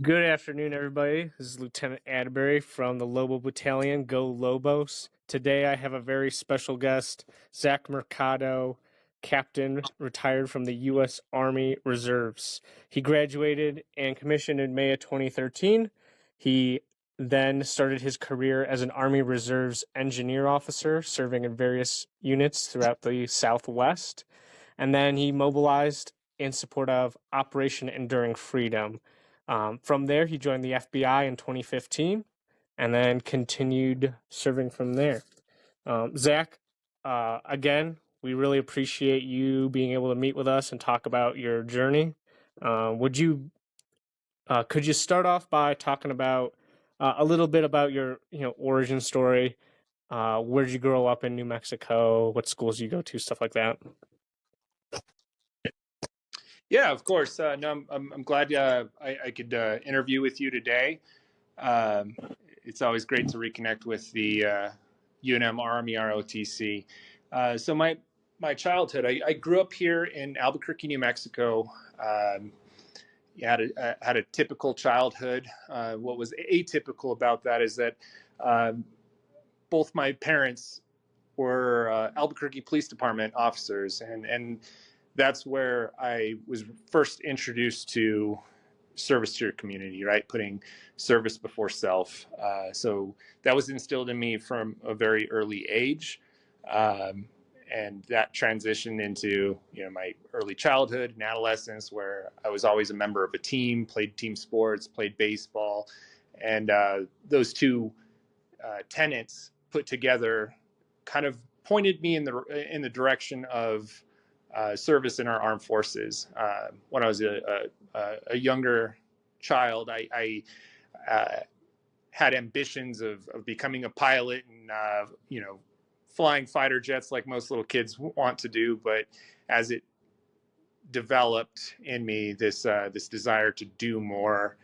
Good afternoon, everybody. This is Lieutenant Adbury from the Lobo Battalion. Go Lobos. Today I have a very special guest, Zak Mercado, Captain, retired from the U.S. Army Reserves. He graduated and commissioned in May of 2013. He then started his career as an Army Reserves engineer officer, serving in various units throughout the Southwest. And then he mobilized in support of Operation Enduring Freedom. From there, he joined the FBI in 2015 and then continued serving from there. Zak, again, we really appreciate you being able to meet with us and talk about your journey. Could you start off by talking about a little bit about your origin story? Where did you grow up in New Mexico? What schools did you go to? Stuff like that. Yeah, of course. No, I'm glad I could interview with you today. It's always great to reconnect with the UNM Army ROTC. So my childhood, I grew up here in Albuquerque, New Mexico. Had a typical childhood. What was atypical about that is that both my parents were Albuquerque Police Department officers, and that's where I was first introduced to service to your community, right? Putting service before self. So that was instilled in me from a very early age. And that transitioned into, my early childhood and adolescence, where I was always a member of a team, played team sports, played baseball. And those two tenets put together kind of pointed me in the direction of service in our armed forces. When I was a younger child, I had ambitions of becoming a pilot and flying fighter jets like most little kids want to do. But as it developed in me, this desire to do more,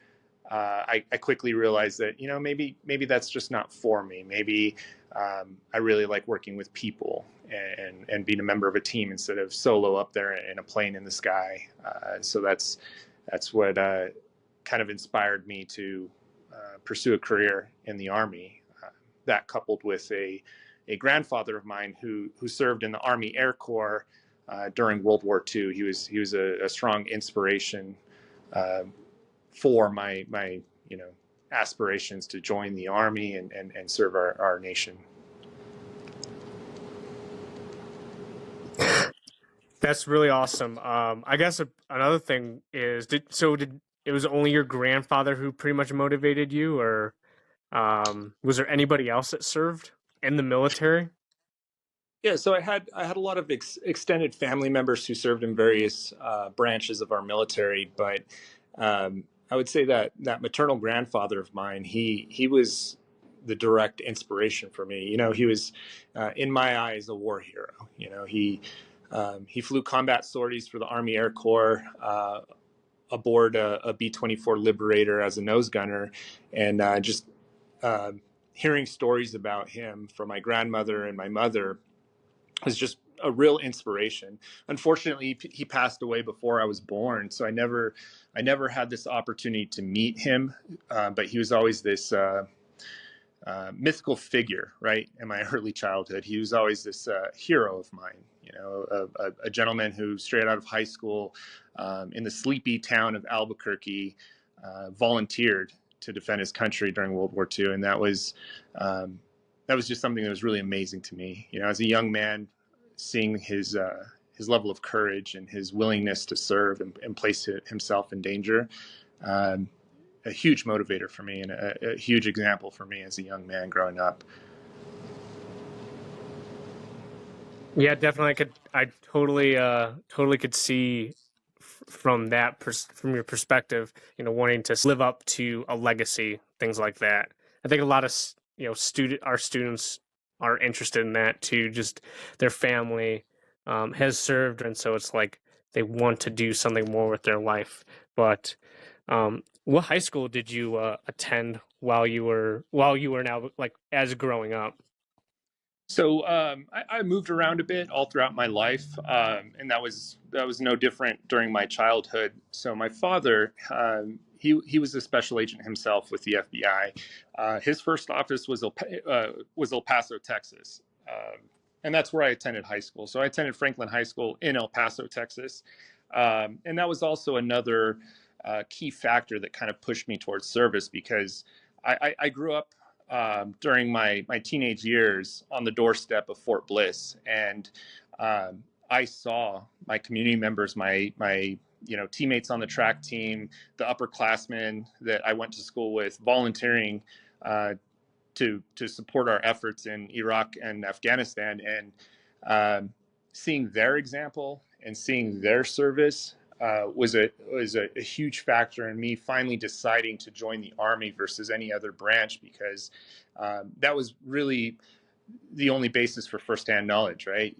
I quickly realized that maybe that's just not for me. Maybe I really like working with people and being a member of a team instead of solo up there in a plane in the sky. So that's what kind of inspired me to pursue a career in the Army. That coupled with a grandfather of mine who served in the Army Air Corps during World War II. He was a strong inspiration for my aspirations to join the Army and serve our nation. That's really awesome. I guess another thing is, it was only your grandfather who pretty much motivated you, or was there anybody else that served in the military? Yeah, so I had a lot of extended family members who served in various branches of our military, but I would say that maternal grandfather of mine, he was the direct inspiration for me. He was in my eyes a war hero. He flew combat sorties for the Army Air Corps aboard a B-24 Liberator as a nose gunner, and just hearing stories about him from my grandmother and my mother was just a real inspiration. Unfortunately, he passed away before I was born, so I never had this opportunity to meet him. But he was always this mythical figure, right? In my early childhood, he was always this hero of mine. A gentleman who, straight out of high school, in the sleepy town of Albuquerque, volunteered to defend his country during World War II, and that was just something that was really amazing to me. As a young man, seeing his level of courage and his willingness to serve and place himself in danger, a huge motivator for me and a huge example for me as a young man growing up. Yeah, definitely. I totally could see from from your perspective, wanting to live up to a legacy, things like that. I think a lot of our students are interested in that too. Just their family has served, and so it's like they want to do something more with their life. But what high school did you attend while you were now, like, as growing up? So I moved around a bit all throughout my life, and that was no different during my childhood. So my father, he was a special agent himself with the FBI. His first office was El Paso, Texas, and that's where I attended high school. So I attended Franklin High School in El Paso, Texas, and that was also another key factor that kind of pushed me towards service, because I grew up during my teenage years on the doorstep of Fort Bliss, and I saw my community members, my teammates on the track team, the upperclassmen that I went to school with, volunteering to support our efforts in Iraq and Afghanistan, and seeing their example and seeing their service was a huge factor in me finally deciding to join the Army versus any other branch, because that was really the only basis for firsthand knowledge, right?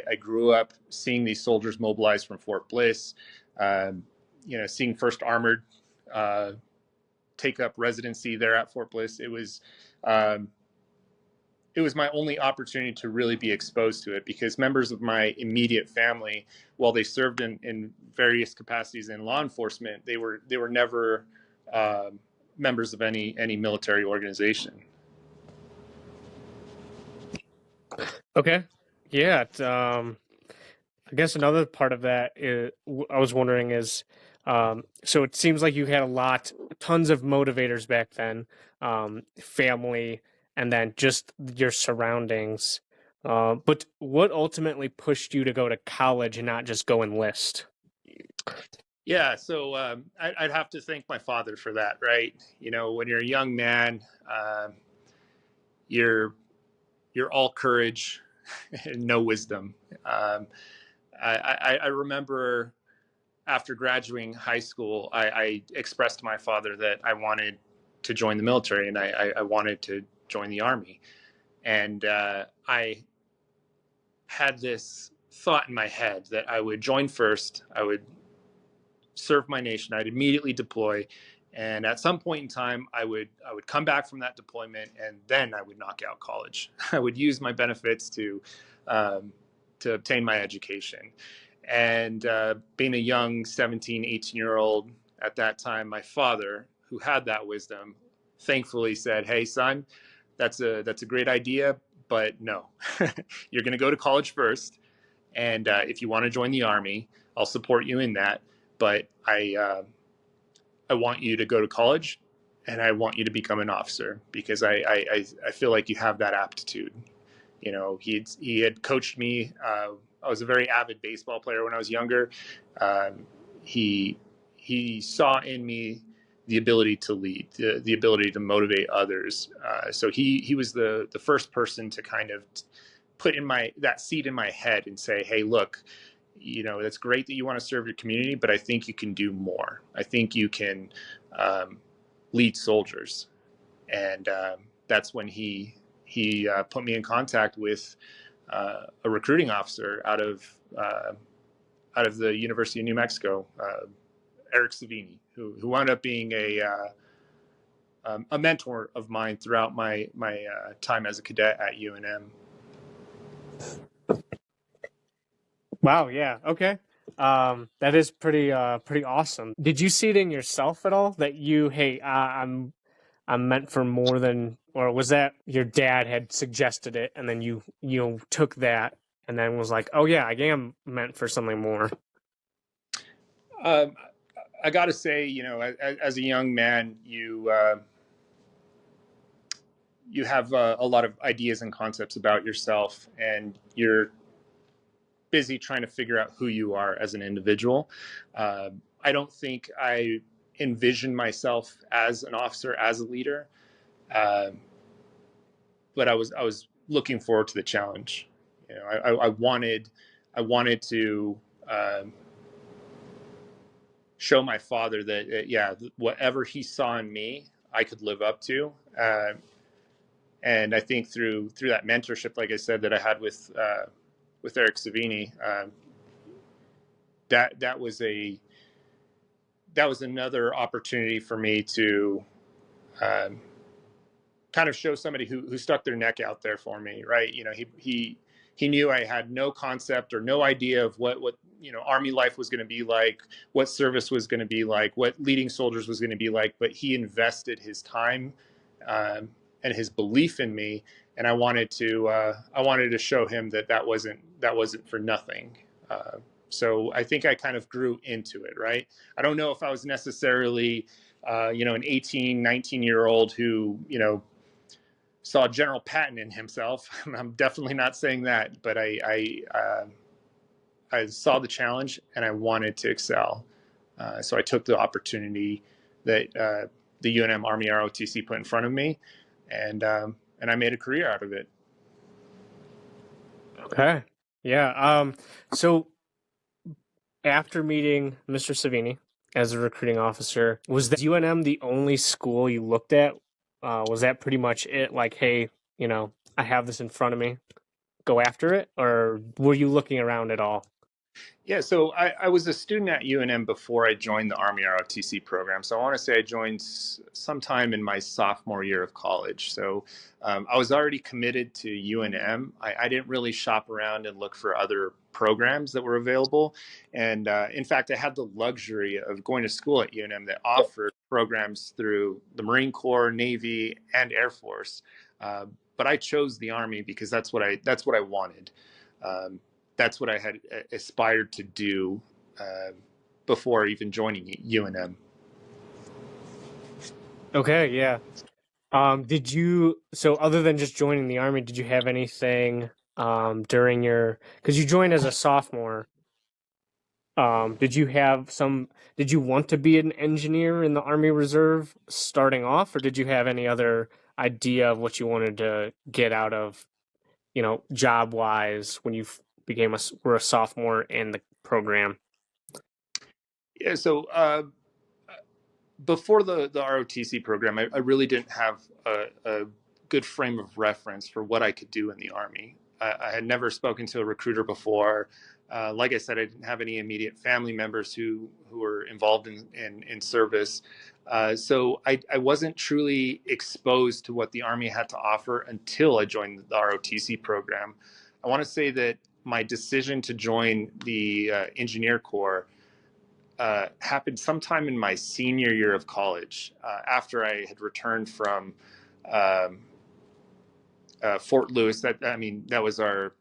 I grew up seeing these soldiers mobilized from Fort Bliss, seeing First Armored take up residency there at Fort Bliss. It was my only opportunity to really be exposed to it, because members of my immediate family, while they served in various capacities in law enforcement, they were never members of any military organization. Okay. Yeah. I guess another part of that I was wondering is, so it seems like you had tons of motivators back then, family, and then just your surroundings. But what ultimately pushed you to go to college and not just go enlist? Yeah, so I'd have to thank my father for that, right? When you're a young man, you're all courage and no wisdom. I remember after graduating high school, I expressed to my father that I wanted to join the military, and I wanted to join the Army. And I had this thought in my head that I would join first, I would serve my nation, I'd immediately deploy, and at some point in time, I would come back from that deployment, and then I would knock out college. I would use my benefits to obtain my education. And being a young 17, 18-year-old at that time, my father, who had that wisdom, thankfully said, "Hey, son, that's a great idea, but no, you're going to go to college first. And if you want to join the Army, I'll support you in that. But I want you to go to college, and I want you to become an officer, because I feel like you have that aptitude." He had coached me. I was a very avid baseball player when I was younger. He saw in me the ability to lead, the ability to motivate others. So he was the first person to kind of put that seed in my head and say, "Hey, look, that's great that you want to serve your community, but I think you can do more. I think you can lead soldiers." And that's when he put me in contact with a recruiting officer out of the University of New Mexico, Eric Savini, who wound up being a mentor of mine throughout my time as a cadet at UNM. Wow. Yeah. Okay. That is pretty awesome. Did you see it in yourself at all that hey, I'm meant for more than, or was that your dad had suggested it and then you took that and then was like, oh yeah, I am meant for something more? I got to say, as a young man, you have a lot of ideas and concepts about yourself, and you're busy trying to figure out who you are as an individual. I don't think I envisioned myself as an officer, as a leader, but I was looking forward to the challenge. I wanted to show my father that whatever he saw in me, I could live up to. And I think through that mentorship, like I said, that I had with Eric Savini, that was another opportunity for me to kind of show somebody who stuck their neck out there for me, right? He he knew I had no concept or no idea of what Army life was going to be like, what service was going to be like, what leading soldiers was going to be like. But he invested his time and his belief in me, and I wanted to show him that wasn't for nothing. So I think I kind of grew into it, right? I don't know if I was necessarily, an 18, 19-year-old who, saw General Patton in himself. I'm definitely not saying that, but I saw the challenge and I wanted to excel. So I took the opportunity that the UNM Army ROTC put in front of me, and I made a career out of it. Okay. Yeah. So after meeting Mr. Savini as a recruiting officer, was the UNM the only school you looked at? Was that pretty much it? Like, hey, I have this in front of me, go after it? Or were you looking around at all? Yeah, so I was a student at UNM before I joined the Army ROTC program. So I want to say I joined sometime in my sophomore year of college. So I was already committed to UNM. I didn't really shop around and look for other programs that were available. And in fact, I had the luxury of going to school at UNM that offered programs through the Marine Corps, Navy, and Air Force. But I chose the Army because that's what I wanted. That's what I had aspired to do before even joining UNM. Okay, yeah. So other than just joining the Army, did you have anything during because you joined as a sophomore, did you want to be an engineer in the Army Reserve starting off, or did you have any other idea of what you wanted to get out of, job wise when you were a sophomore in the program? Yeah, so before the ROTC program, I really didn't have a good frame of reference for what I could do in the Army. I had never spoken to a recruiter before. Like I said, I didn't have any immediate family members who were involved in service. So I wasn't truly exposed to what the Army had to offer until I joined the ROTC program. I want to say that my decision to join the Engineer Corps happened sometime in my senior year of college, after I had returned from um, Fort Lewis. That was our.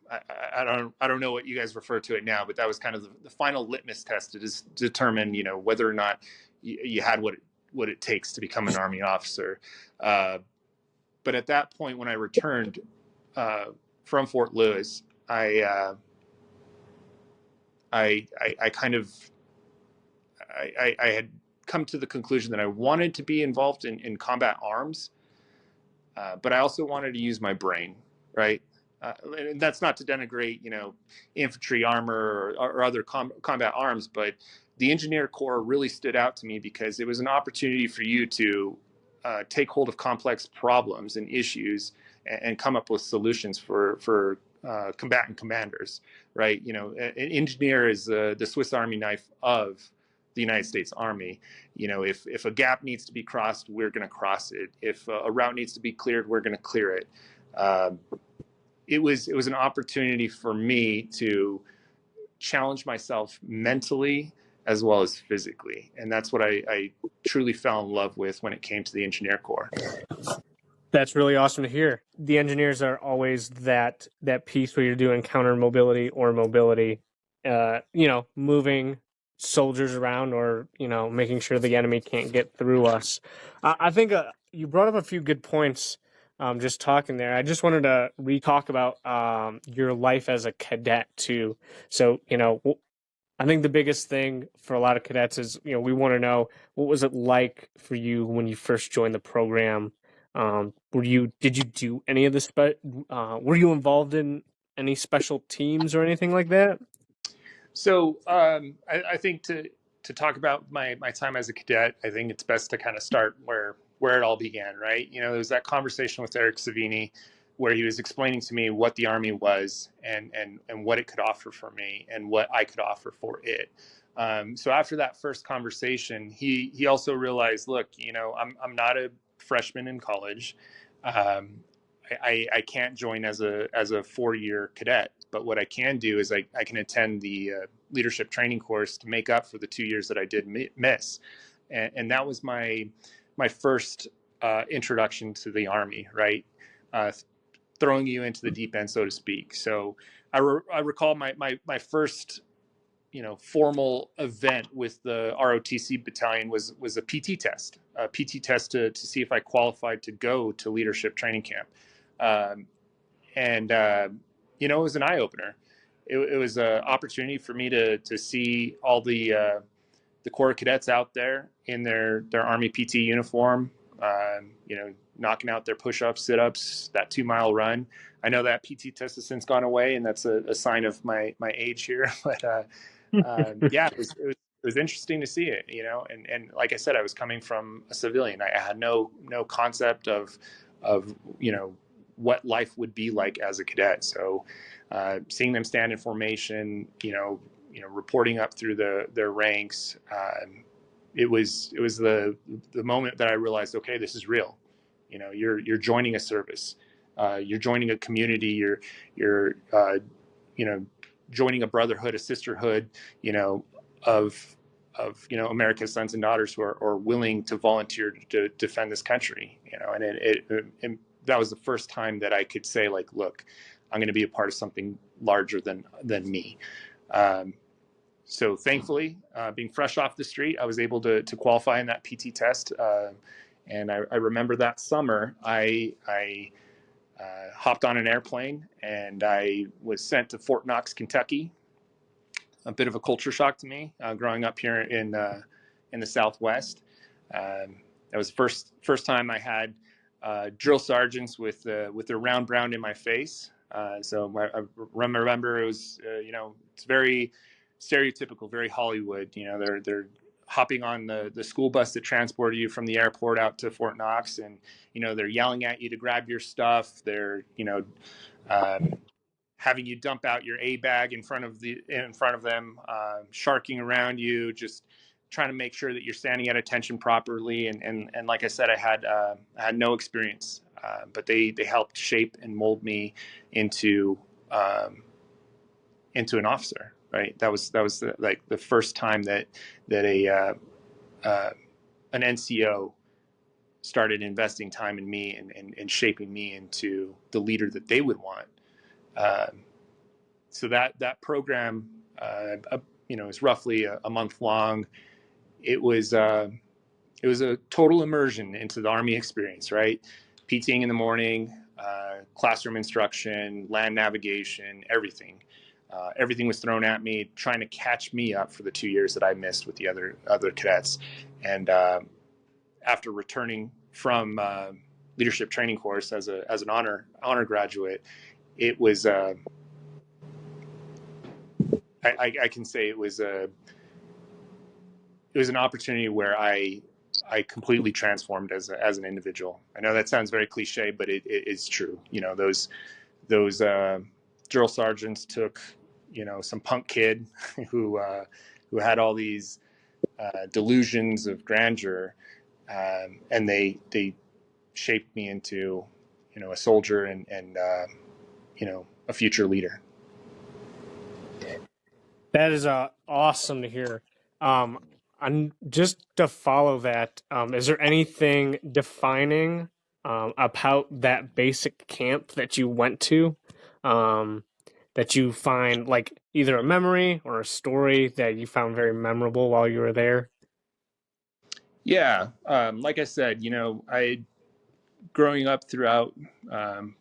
I don't know what you guys refer to it now, but that was kind of the final litmus test to determine, whether or not you had what it takes to become an Army officer. But at that point, when I returned from Fort Lewis, I kind of I had come to the conclusion that I wanted to be involved in combat arms, but I also wanted to use my brain, right? And that's not to denigrate, infantry armor or other combat arms, but the Engineer Corps really stood out to me because it was an opportunity for you to take hold of complex problems and issues and come up with solutions for combatant commanders, right? An engineer is the Swiss Army knife of the United States Army. If a gap needs to be crossed, we're going to cross it. If a route needs to be cleared, we're going to clear it. It was an opportunity for me to challenge myself mentally as well as physically, and that's what I truly fell in love with when it came to the Engineer Corps. That's really awesome to hear. The engineers are always that piece where you're doing counter mobility or mobility, moving soldiers around or making sure the enemy can't get through us. I think you brought up a few good points. Just talking there, I just wanted to re-talk about your life as a cadet too. So I think the biggest thing for a lot of cadets is we want to know, what was it like for you when you first joined the program? Did you do any of the were you involved in any special teams or anything like that? So I think to talk about my time as a cadet, I think it's best to kind of start where it all began, right? There was that conversation with Eric Savini where he was explaining to me what the Army was and what it could offer for me and what I could offer for it. So after that first conversation, he also realized, look, I'm not a freshman in college. I can't join as a 4-year cadet. But what I can do is I can attend the leadership training course to make up for the 2 years that I did miss. And that was my first introduction to the Army, right? Throwing you into the deep end, so to speak. So I recall my first formal event with the ROTC battalion was a PT test, to see if I qualified to go to leadership training camp. And it was an eye opener. It was an opportunity for me to see all the Corps cadets out there in their Army PT uniform, knocking out their push-ups, sit-ups, that 2-mile run. I know that PT test has since gone away, and that's a sign of my age here. But yeah, it was interesting to see it, and like I said, I was coming from a civilian. I had no concept of what life would be like as a cadet. So seeing them stand in formation, reporting up through their ranks, it was the moment that I realized, okay, this is real. You're joining a service, you're joining a community, you're joining a brotherhood, a sisterhood, of America's sons and daughters who are willing to volunteer to defend this country. And it that was the first time that I could say, like, look, I'm going to be a part of something larger than me. So thankfully, being fresh off the street, I was able to qualify in that PT test. And I remember that summer, I hopped on an airplane and I was sent to Fort Knox, Kentucky. A bit of a culture shock to me, growing up here in the Southwest. That was the first time I had drill sergeants with their round brown in my face. So I remember it was, it's very stereotypical, very Hollywood. They're hopping on the school bus that transported you from the airport out to Fort Knox, and they're yelling at you to grab your stuff. They're having you dump out your A bag in front of them, sharking around you, just trying to make sure that you're standing at attention properly. And like I said, I had no experience, but they helped shape and mold me into an officer. Right. That was like the first time that an NCO started investing time in me and shaping me into the leader that they would want. So that program, is roughly a month long. It was a total immersion into the Army experience, right? PTing in the morning, classroom instruction, land navigation, everything. Everything was thrown at me, trying to catch me up for the 2 years that I missed with the other cadets. And after returning from leadership training course as an honor graduate, it was I can say it was an opportunity where I completely transformed as an individual. I know that sounds very cliche, but it's true. Those drill sergeants took some punk kid who had all these delusions of grandeur, and they shaped me into a soldier and a future leader. That is awesome to hear. And just to follow that, is there anything defining about that basic camp that you went to, that you find like either a memory or a story that you found very memorable while you were there? Yeah, like I said, growing up throughout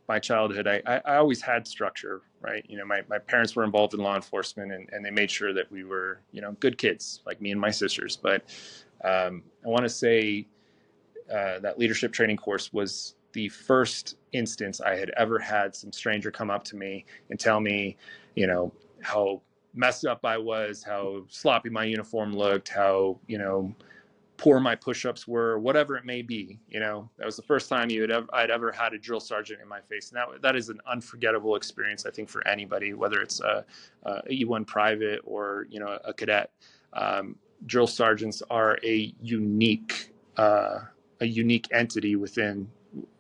my childhood, I always had structure, right? My parents were involved in law enforcement, and they made sure that we were, good kids, like me and my sisters. But I want to say that leadership training course was the first instance I had ever had some stranger come up to me and tell me, how messed up I was, how sloppy my uniform looked, how, poor my push-ups were, whatever it may be. That was the first time I'd ever had a drill sergeant in my face, and that is an unforgettable experience, I think, for anybody, whether it's a E1 private or a cadet. Drill sergeants are a unique entity within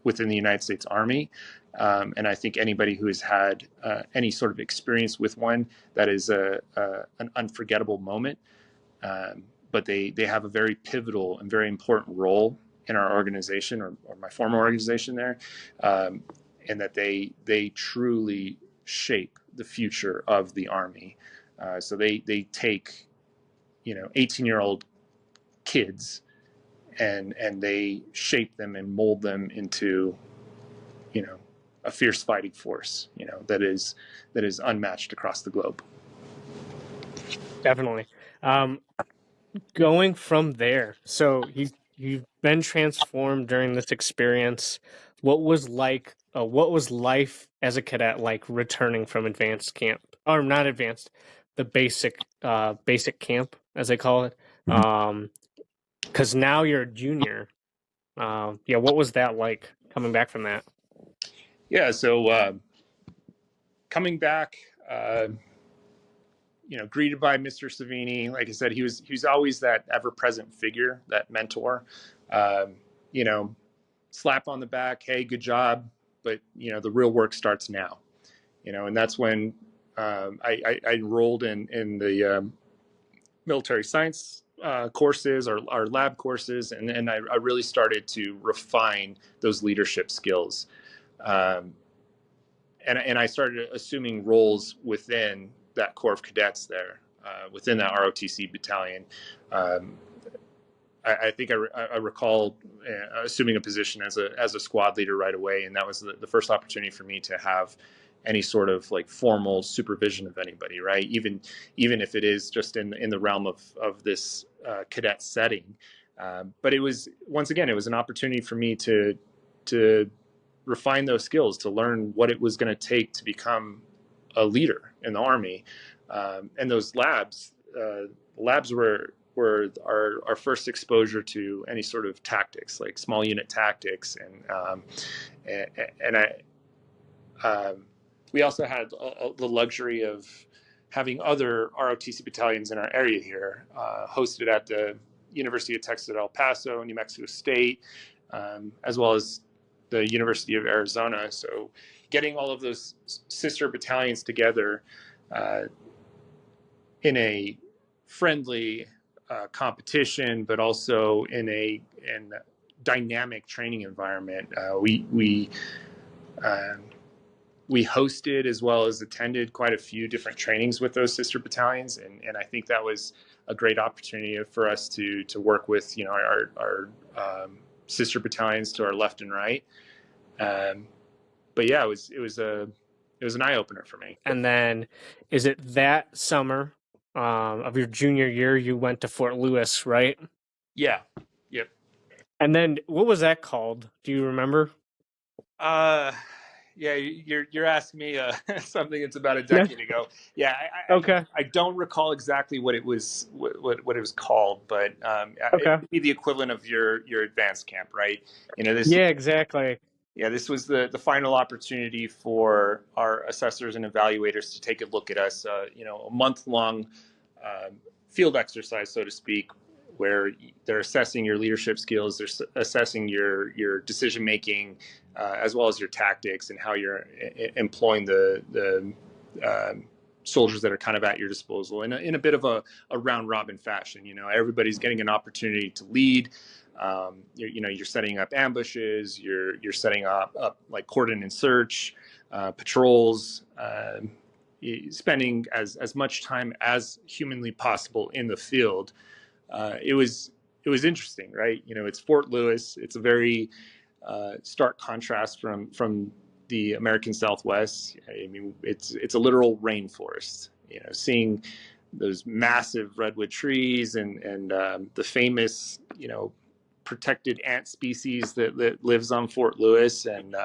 within the United States Army. And I think anybody who has had any sort of experience with one, that is an unforgettable moment. But they have a very pivotal and very important role in our organization, or my former organization there, and that they truly shape the future of the Army. So they take 18-year-old kids and they shape them and mold them into a fierce fighting force that is unmatched across the globe. Definitely. Going from there, so you've been transformed during this experience. What was life as a cadet like returning from advanced camp, or not advanced, the basic camp as they call it? Because now you're a junior. Yeah, what was that like coming back from that? Yeah, so coming back, greeted by Mr. Savini. Like I said, he was always that ever-present figure, that mentor. Slap on the back, hey, good job, but the real work starts now. And that's when I enrolled in the military science courses, our lab courses, and I really started to refine those leadership skills. And I started assuming roles within that Corps of Cadets there, within that ROTC battalion. I think I recall assuming a position as a squad leader right away, and that was the first opportunity for me to have any sort of like formal supervision of anybody, right? Even if it is just in the realm of this cadet setting. But it was, once again, it was an opportunity for me to refine those skills, to learn what it was going to take to become a leader in the Army. And those labs were our first exposure to any sort of tactics, like small unit tactics, and we also had the luxury of having other ROTC battalions in our area here, hosted at the University of Texas at El Paso, New Mexico State, as well as the University of Arizona. So getting all of those sister battalions together in a friendly competition, but also in a dynamic training environment. We hosted as well as attended quite a few different trainings with those sister battalions, and I think that was a great opportunity for us to work with our sister battalions to our left and right. But yeah, it was an eye opener for me. And then, is it that summer of your junior year you went to Fort Lewis, right? Yeah. Yep. And then what was that called? Do you remember? Yeah, you're asking me something that's about a Yeah. decade ago. Yeah, Okay. I don't recall exactly what it was what it was called, but Okay. it would be the equivalent of your advanced camp, right? This. Yeah, exactly. Yeah, this was the final opportunity for our assessors and evaluators to take a look at us. A month-long field exercise, so to speak, where they're assessing your leadership skills, they're assessing your decision making, as well as your tactics and how you're employing the soldiers that are kind of at your disposal in a bit of a round robin fashion. Everybody's getting an opportunity to lead. You're setting up ambushes, you're setting up like cordon and search, patrols, spending as much time as humanly possible in the field. It was interesting, right? It's Fort Lewis. It's a very stark contrast from the American Southwest. I mean, it's a literal rainforest. Seeing those massive redwood trees and the famous protected ant species that lives on Fort Lewis, and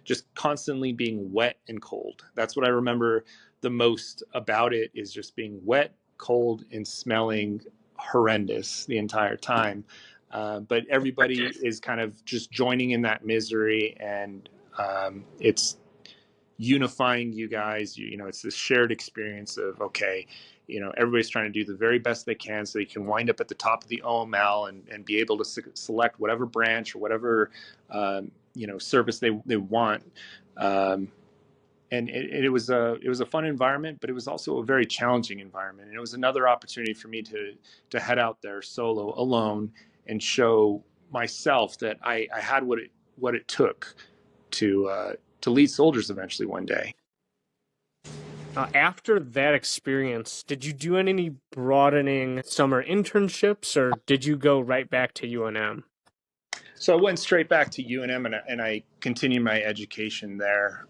just constantly being wet and cold. That's what I remember the most about it, is just being wet, cold, and smelling horrendous the entire time. But everybody is kind of just joining in that misery, and it's unifying you guys. It's this shared experience of, okay, everybody's trying to do the very best they can so they can wind up at the top of the OML and be able to select whatever branch or whatever service they want. And it was a fun environment, but it was also a very challenging environment. And it was another opportunity for me to head out there solo, alone, and show myself that I had what it took to lead soldiers eventually one day. After that experience, did you do any broadening summer internships, or did you go right back to UNM? So I went straight back to UNM, and I continued my education there.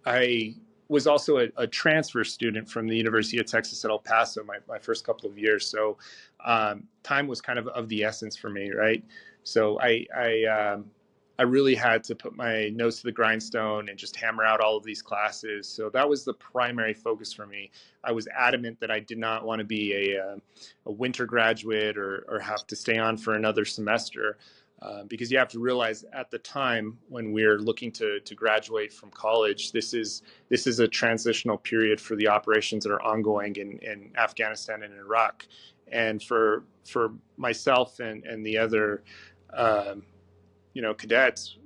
I was also a transfer student from the University of Texas at El Paso my first couple of years. So time was kind of the essence for me, right? So I really had to put my nose to the grindstone and just hammer out all of these classes. So that was the primary focus for me. I was adamant that I did not want to be a winter graduate or have to stay on for another semester. Because you have to realize at the time when we're looking to graduate from college, this is a transitional period for the operations that are ongoing in Afghanistan and Iraq. And for myself and the other cadets,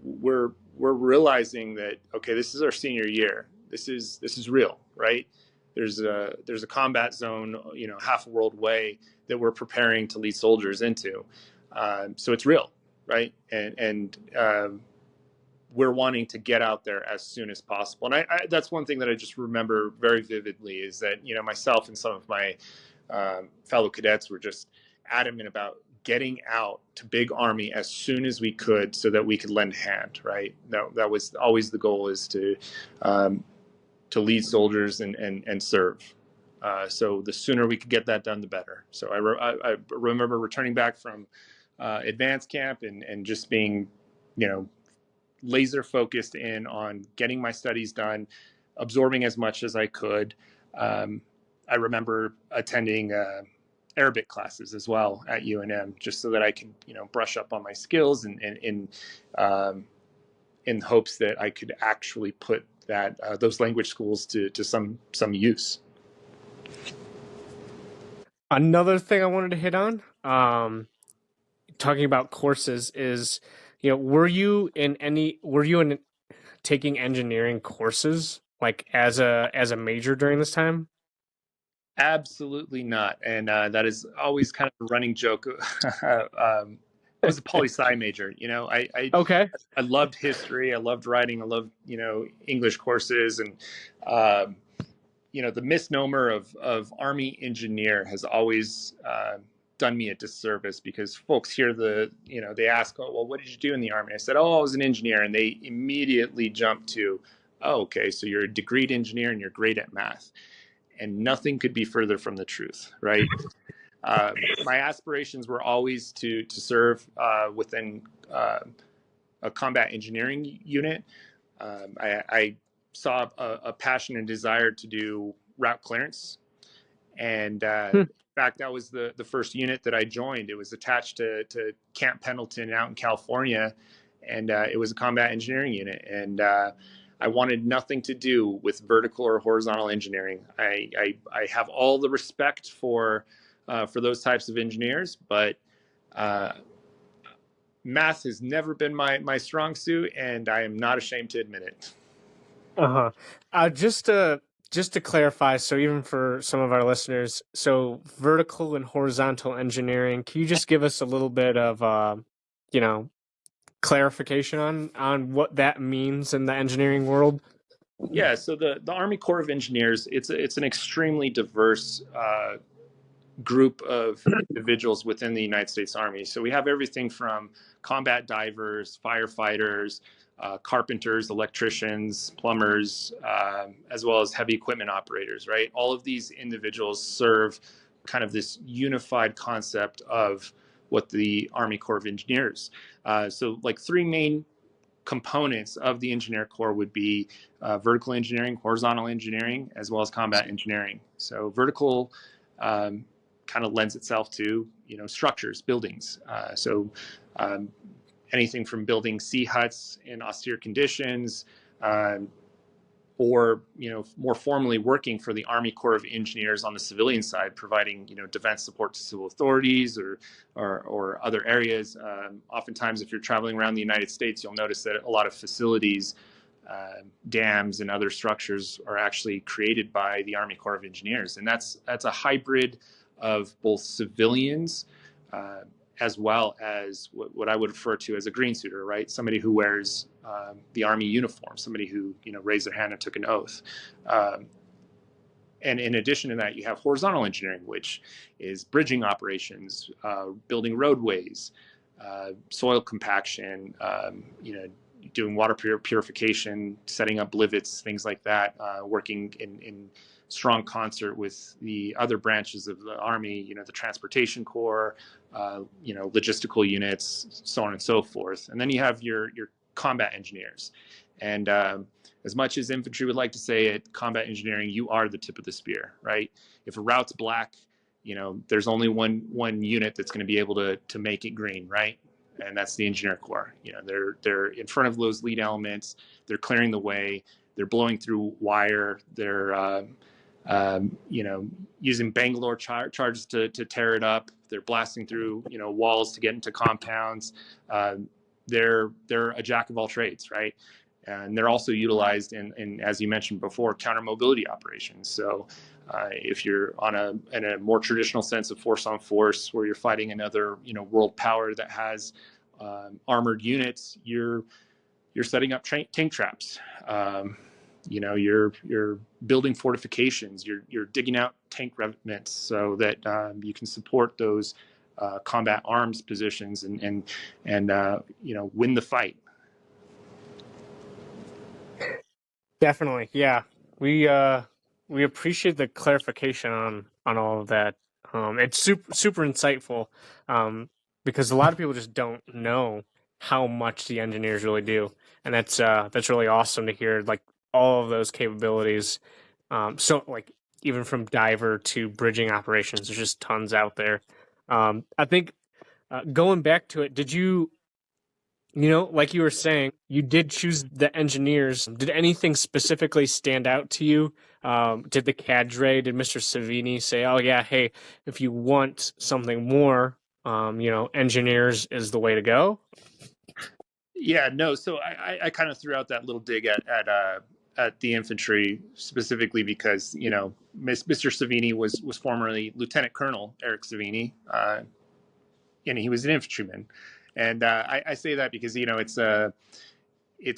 we're realizing that, okay, this is our senior year. This is real, right? There's a combat zone, half a world away that we're preparing to lead soldiers into. So it's real, right? And we're wanting to get out there as soon as possible. And I that's one thing that I just remember very vividly is that, myself and some of my fellow cadets were just adamant about getting out to big Army as soon as we could so that we could lend a hand, right? That was always the goal, is to lead soldiers and serve. So the sooner we could get that done, the better. So I remember returning back from advanced camp and just being, laser focused in on getting my studies done, absorbing as much as I could. I remember attending Arabic classes as well at UNM, just so that I could, brush up on my skills and in hopes that I could actually put that those language schools to some use. Another thing I wanted to hit on, talking about courses, is were you in taking engineering courses like as a major during this time? Absolutely not. And that is always kind of a running joke. I was a poli-sci major. Okay. I loved history. I loved writing. I loved, English courses. And, the misnomer of Army engineer has always done me a disservice, because folks hear they ask, oh, well, what did you do in the Army? I said, oh, I was an engineer. And they immediately jump to, oh, okay, so you're a degreed engineer and you're great at math. And nothing could be further from the truth, right? My aspirations were always to serve within a combat engineering unit. I saw a passion and desire to do route clearance, and in fact, that was the first unit that I joined. It was attached to Camp Pendleton out in California, and it was a combat engineering unit. And I wanted nothing to do with vertical or horizontal engineering. I have all the respect for those types of engineers, but math has never been my strong suit, and I am not ashamed to admit it. Just to clarify, so even for some of our listeners, so vertical and horizontal engineering, can you just give us a little bit of clarification on what that means in the engineering world? Yeah, so the Army Corps of Engineers, it's an extremely diverse group of individuals within the United States Army. So we have everything from combat divers, firefighters, carpenters, electricians, plumbers, as well as heavy equipment operators, right? All of these individuals serve kind of this unified concept of what the Army Corps of Engineers. So like three main components of the engineer corps would be vertical engineering, horizontal engineering, as well as combat engineering. So vertical kind of lends itself to structures, buildings. So anything from building sea huts in austere conditions, or more formally working for the Army Corps of Engineers on the civilian side, providing defense support to civil authorities or other areas. Oftentimes, if you're traveling around the United States, you'll notice that a lot of facilities, dams, and other structures are actually created by the Army Corps of Engineers, and that's a hybrid of both civilians. As well as what I would refer to as a green suiter, right? Somebody who wears the Army uniform, somebody who raised their hand and took an oath. And in addition to that, you have horizontal engineering, which is bridging operations, building roadways, soil compaction, doing water purification, setting up blivets, things like that, working in strong concert with the other branches of the Army, the Transportation Corps, logistical units, so on and so forth. And then you have your combat engineers. And as much as infantry would like to say it, combat engineering, you are the tip of the spear, right? If a route's black, there's only one unit that's going to be able to make it green, right? And that's the Engineer Corps. They're in front of those lead elements. They're clearing the way. They're blowing through wire. They're using Bangalore charges to tear it up. They're blasting through walls to get into compounds. They're a jack of all trades, right? And they're also utilized in as you mentioned before, counter mobility operations. So if you're in a more traditional sense of force on force, where you're fighting another world power that has armored units, you're setting up tank traps. You're building fortifications. You're digging out tank remnants so that you can support those combat arms positions and win the fight. Definitely, yeah. We appreciate the clarification on all of that. It's super insightful, because a lot of people just don't know how much the engineers really do, and that's really awesome to hear. Like all of those capabilities. So like even from diver to bridging operations, there's just tons out there. I think going back to it, did you? Like you were saying, you did choose the engineers. Did anything specifically stand out to you? Did the cadre, did Mr. Savini say, oh, yeah, hey, if you want something more, engineers is the way to go? Yeah, no. So I kind of threw out that little dig at the infantry specifically because Mr. Savini was formerly Lieutenant Colonel Eric Savini, and he was an infantryman. And I say that because it's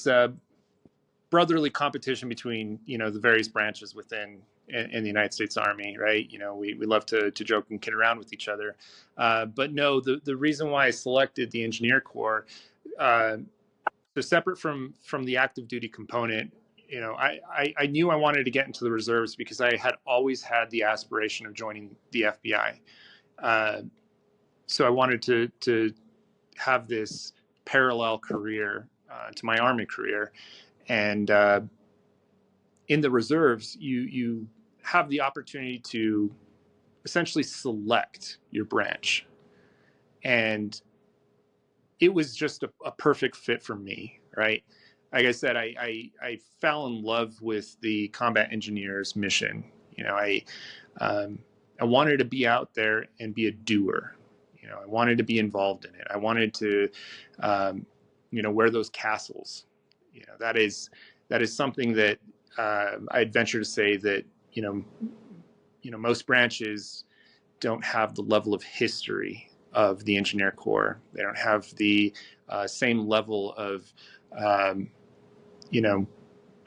a brotherly competition between the various branches within in the United States Army, right? We love to joke and kid around with each other, but no, the reason why I selected the Engineer Corps, so separate from the active duty component, I knew I wanted to get into the reserves because I had always had the aspiration of joining the FBI. So I wanted to have this parallel career to my Army career. And in the reserves, you have the opportunity to essentially select your branch. And it was just a perfect fit for me, right? Like I said, I fell in love with the combat engineers mission. I wanted to be out there and be a doer. I wanted to be involved in it. I wanted to, wear those castles. That is something that I'd venture to say that most branches don't have the level of history of the Engineer Corps. They don't have the same level of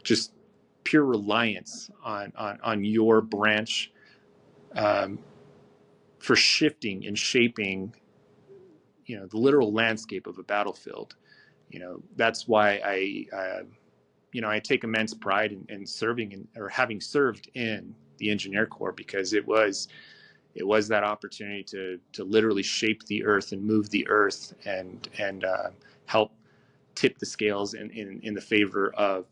just pure reliance on your branch for shifting and shaping the literal landscape of a battlefield. That's why I take immense pride in serving or having served in the Engineer Corps, because it was that opportunity to literally shape the earth and move the earth and help tip the scales in the favor of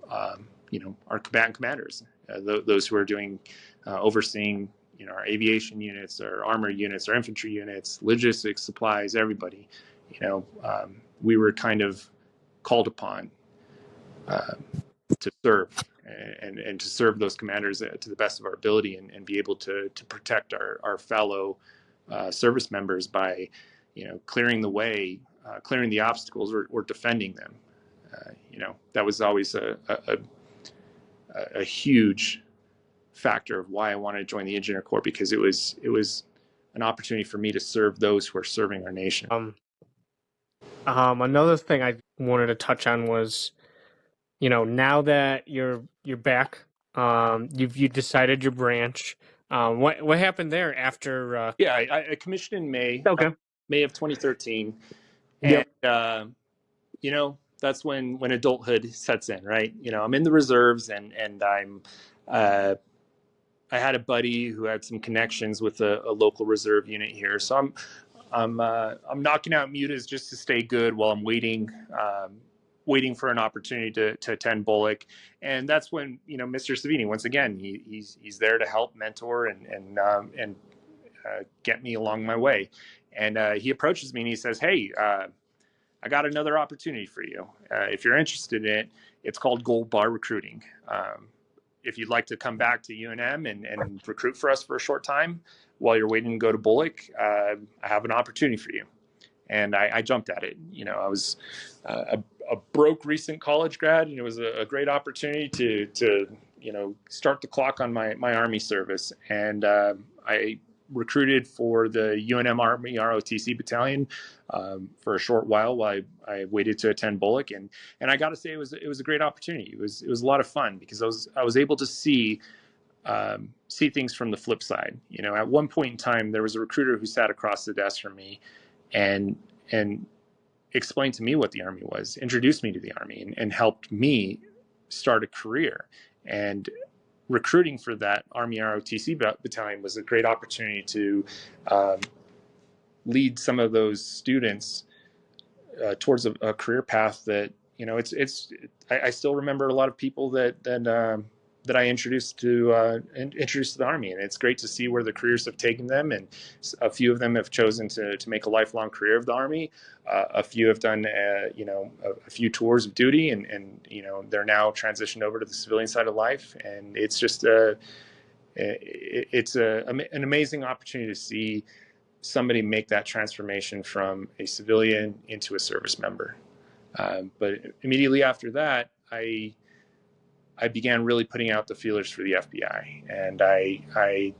our combatant commanders, those who are doing overseeing our aviation units, our armor units, our infantry units, logistics, supplies, everybody. We were kind of called upon to serve and to serve those commanders to the best of our ability and be able to protect our fellow service members by, clearing the way, clearing the obstacles, or defending them. That was always a huge factor of why I wanted to join the Engineer Corps, because it was an opportunity for me to serve those who are serving our nation. Another thing I wanted to touch on was, now that you're back, you decided your branch. What happened there after? Yeah, I commissioned in Okay. May of 2013, and Yep. that's when adulthood sets in, right? I'm in the reserves, and I had a buddy who had some connections with a local reserve unit here, so I'm knocking out mutas just to stay good while I'm waiting for an opportunity to attend BOLC. And that's when, Mr. Savini, once again, he's there to help mentor and get me along my way. And he approaches me and he says, "Hey, I got another opportunity for you. If you're interested in it, it's called Gold Bar Recruiting. If you'd like to come back to UNM and recruit for us for a short time while you're waiting to go to BOLC, I have an opportunity for you." And I jumped at it. I was a broke recent college grad, and it was a great opportunity to start the clock on my Army service. And I recruited for the UNM Army ROTC battalion for a short while I waited to attend BOLC, and I got to say it was a great opportunity. It was a lot of fun because I was able to see things from the flip side. At one point in time, there was a recruiter who sat across the desk from me and explained to me what the Army was, introduced me to the Army, and helped me start a career. And recruiting for that Army ROTC battalion was a great opportunity to lead some of those students towards a career path that, I still remember a lot of people that I introduced to the Army, and it's great to see where the careers have taken them. And a few of them have chosen to make a lifelong career of the Army. A few have done a few tours of duty, and they're now transitioned over to the civilian side of life. And it's just an amazing opportunity to see somebody make that transformation from a civilian into a service member. But immediately after that, I began really putting out the feelers for the FBI, and I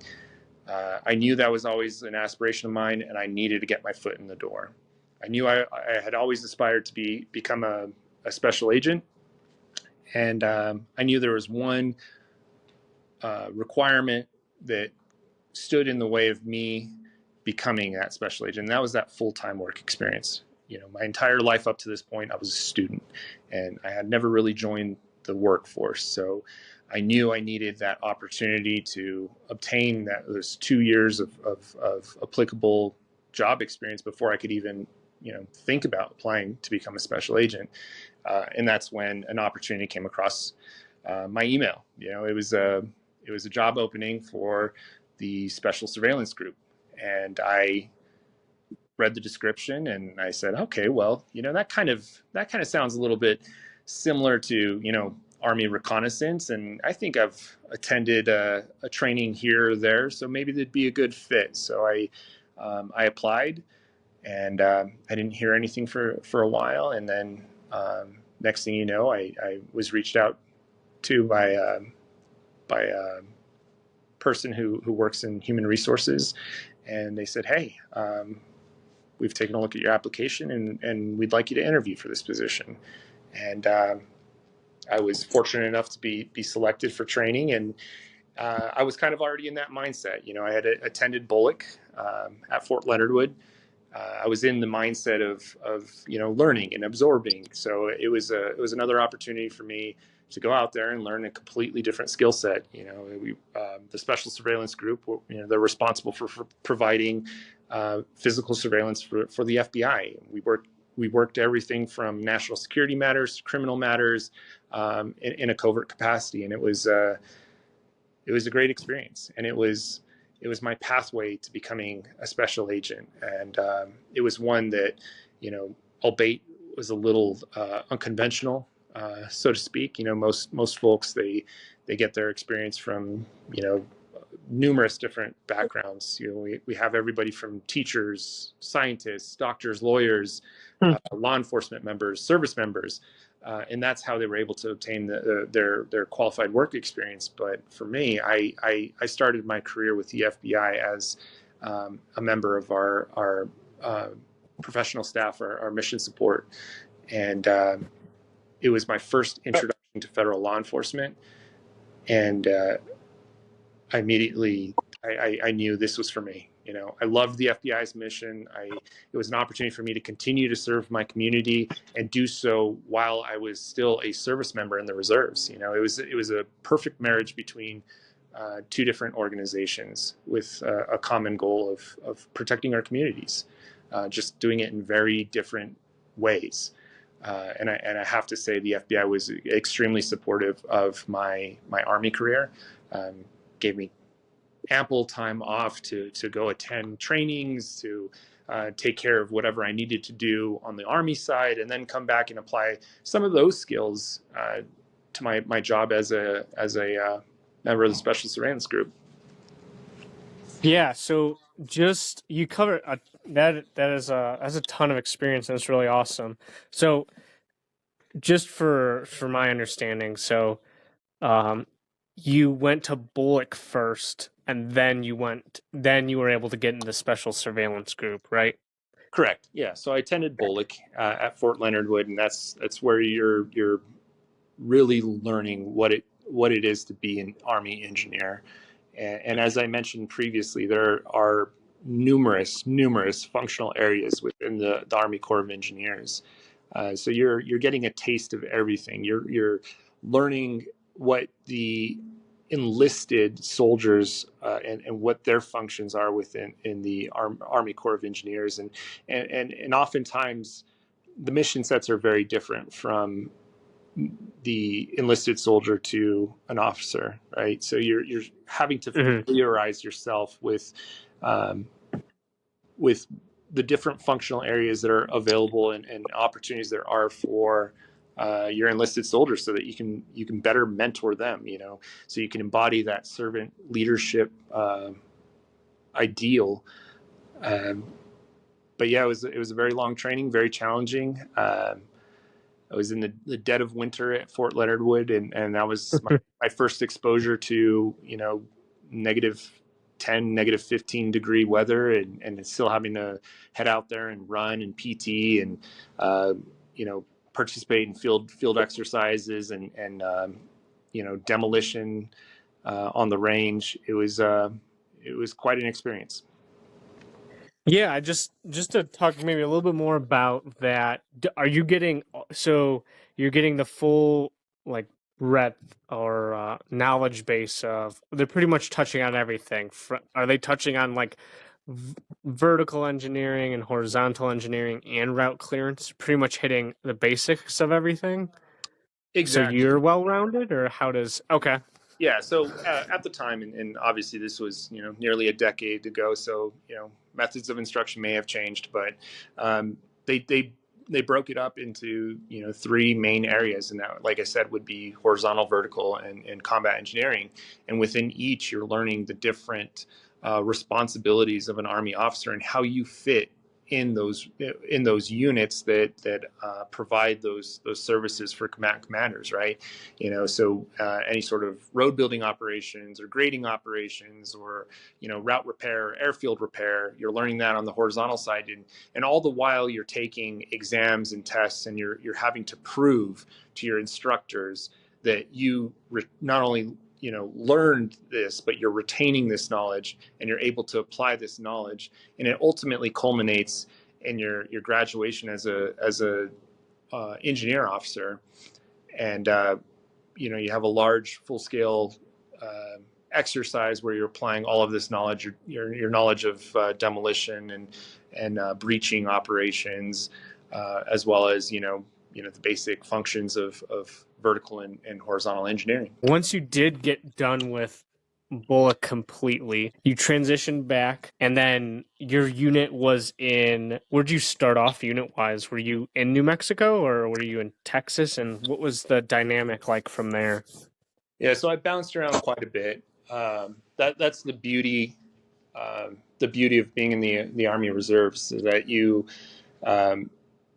knew that was always an aspiration of mine, and I needed to get my foot in the door. I knew I had always aspired to become a special agent, and I knew there was one requirement that stood in the way of me becoming that special agent, and that was that full-time work experience. My entire life up to this point, I was a student, and I had never really joined the workforce. So I knew I needed that opportunity to obtain those 2 years of applicable job experience before I could even, think about applying to become a special agent. And that's when an opportunity came across my email. It was a job opening for the Special Surveillance Group, and I read the description and I said, okay, well, that kind of sounds a little bit similar to, Army reconnaissance. And I think I've attended a training here or there, so maybe that'd be a good fit. So I applied, and I didn't hear anything for a while. And then next thing you know, I was reached out to by a person who works in human resources. And they said, hey, we've taken a look at your application, and we'd like you to interview for this position. And I was fortunate enough to be selected for training, and I was kind of already in that mindset. I had attended BOLC at Fort Leonard Wood. I was in the mindset of learning and absorbing. So it was another opportunity for me to go out there and learn a completely different skill set. The Special Surveillance Group, they're responsible for providing physical surveillance for the FBI. We worked everything from national security matters to criminal matters in a covert capacity, and it was a great experience, and it was my pathway to becoming a special agent. And it was one that, albeit was a little unconventional. so to speak. Most folks, they get their experience from numerous different backgrounds. We have everybody from teachers, scientists, doctors, lawyers, law enforcement members, service members, and that's how they were able to obtain their qualified work experience. But for me, I started my career with the FBI as a member of our professional staff, our mission support, and it was my first introduction to federal law enforcement, and I immediately I knew this was for me. I loved the FBI's mission. It was an opportunity for me to continue to serve my community and do so while I was still a service member in the reserves. It was a perfect marriage between two different organizations with a common goal of protecting our communities, just doing it in very different ways. And I have to say the FBI was extremely supportive of my Army career. Gave me ample time off to go attend trainings, to take care of whatever I needed to do on the Army side, and then come back and apply some of those skills to my job as a member of the Special Surveillance Group. Yeah, so just you covered that is that's a ton of experience, and it's really awesome. So just for my understanding, so um, you went to BOLC first, and then you were able to get into the Special Surveillance Group, right? Correct. Yeah. So I attended BOLC at Fort Leonard Wood, and that's where you're really learning what it is to be an Army engineer. And as I mentioned previously, there are numerous functional areas within the Army Corps of Engineers. So you're getting a taste of everything. You're learning what the enlisted soldiers and what their functions are within the Army Corps of Engineers, and oftentimes the mission sets are very different from the enlisted soldier to an officer, right? So you're having to familiarize yourself um, with the different functional areas that are available and opportunities there are for your enlisted soldiers, so that you can better mentor them. So you can embody that servant leadership ideal. But yeah, it was a very long training, very challenging. I was in the dead of winter at Fort Leonard Wood, and that was my first exposure to -10, -15 degree weather, and still having to head out there and run and PT and participate in field exercises and demolition on the range. It was quite an experience. Yeah, just to talk maybe a little bit more about that. Are you getting so you're getting the full like breadth or knowledge base of they're pretty much touching on everything. Are they touching on like vertical engineering and horizontal engineering and route clearance? Pretty much hitting the basics of everything. Exactly. So you're well rounded, or how does okay? Yeah, so at the time, and obviously this was nearly a decade ago, so methods of instruction may have changed, but they broke it up into three main areas, and that, like I said, would be horizontal, vertical, and combat engineering. And within each, you're learning the different responsibilities of an Army officer and how you fit in those units that provide those services for commanders, right? So any sort of road building operations or grading operations or route repair, airfield repair, you're learning that on the horizontal side, and all the while you're taking exams and tests, and you're having to prove to your instructors that you not only learned this, but you're retaining this knowledge and you're able to apply this knowledge, and it ultimately culminates in your graduation as a engineer officer. And you have a large full scale exercise where you're applying all of this knowledge, your knowledge of demolition and breaching operations, as well as the basic functions of vertical and horizontal engineering. Once you did get done with BOLC completely. You transitioned back, and then your unit was in. Where'd you start off unit wise? Were you in New Mexico or were you in Texas? And what was the dynamic like from there? Yeah, so I bounced around quite a bit. That's the beauty of being in the Army Reserves is that um,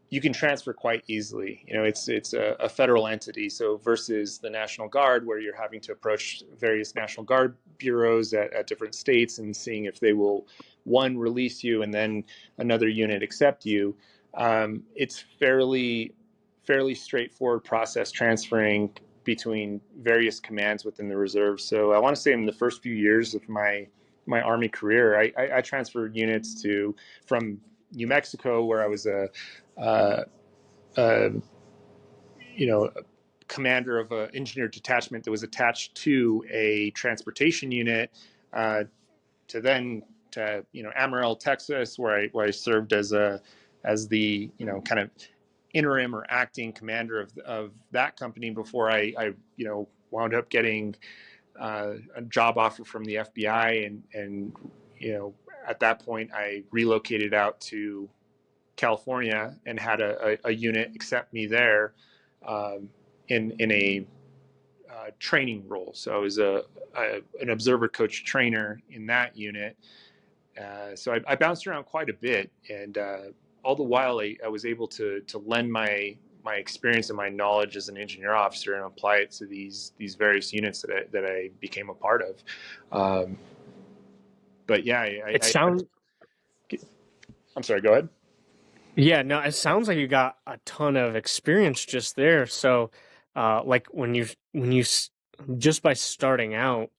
you can transfer quite easily. You know, it's a federal entity. So versus the National Guard, where you're having to approach various National Guard bureaus at different states and seeing if they will one release you and then another unit accept you. It's fairly straightforward process transferring between various commands within the reserve. So I want to say in the first few years of my Army career, I transferred units to from New Mexico, where I was uh, uh, commander of an engineered detachment that was attached to a transportation unit, uh, to Amarillo, Texas, where I served as the kind of interim or acting commander of that company before I wound up getting a job offer from the FBI, and at that point I relocated out to California and had a unit accept me there, um, in a training role. So I was an observer coach trainer in that unit. So I bounced around quite a bit, and all the while I was able to lend my experience and my knowledge as an engineer officer and apply it to these various units that I became a part of. But yeah, It sounds I'm sorry. Go ahead. Yeah, no, it sounds like you got a ton of experience just there. So, like just by starting out,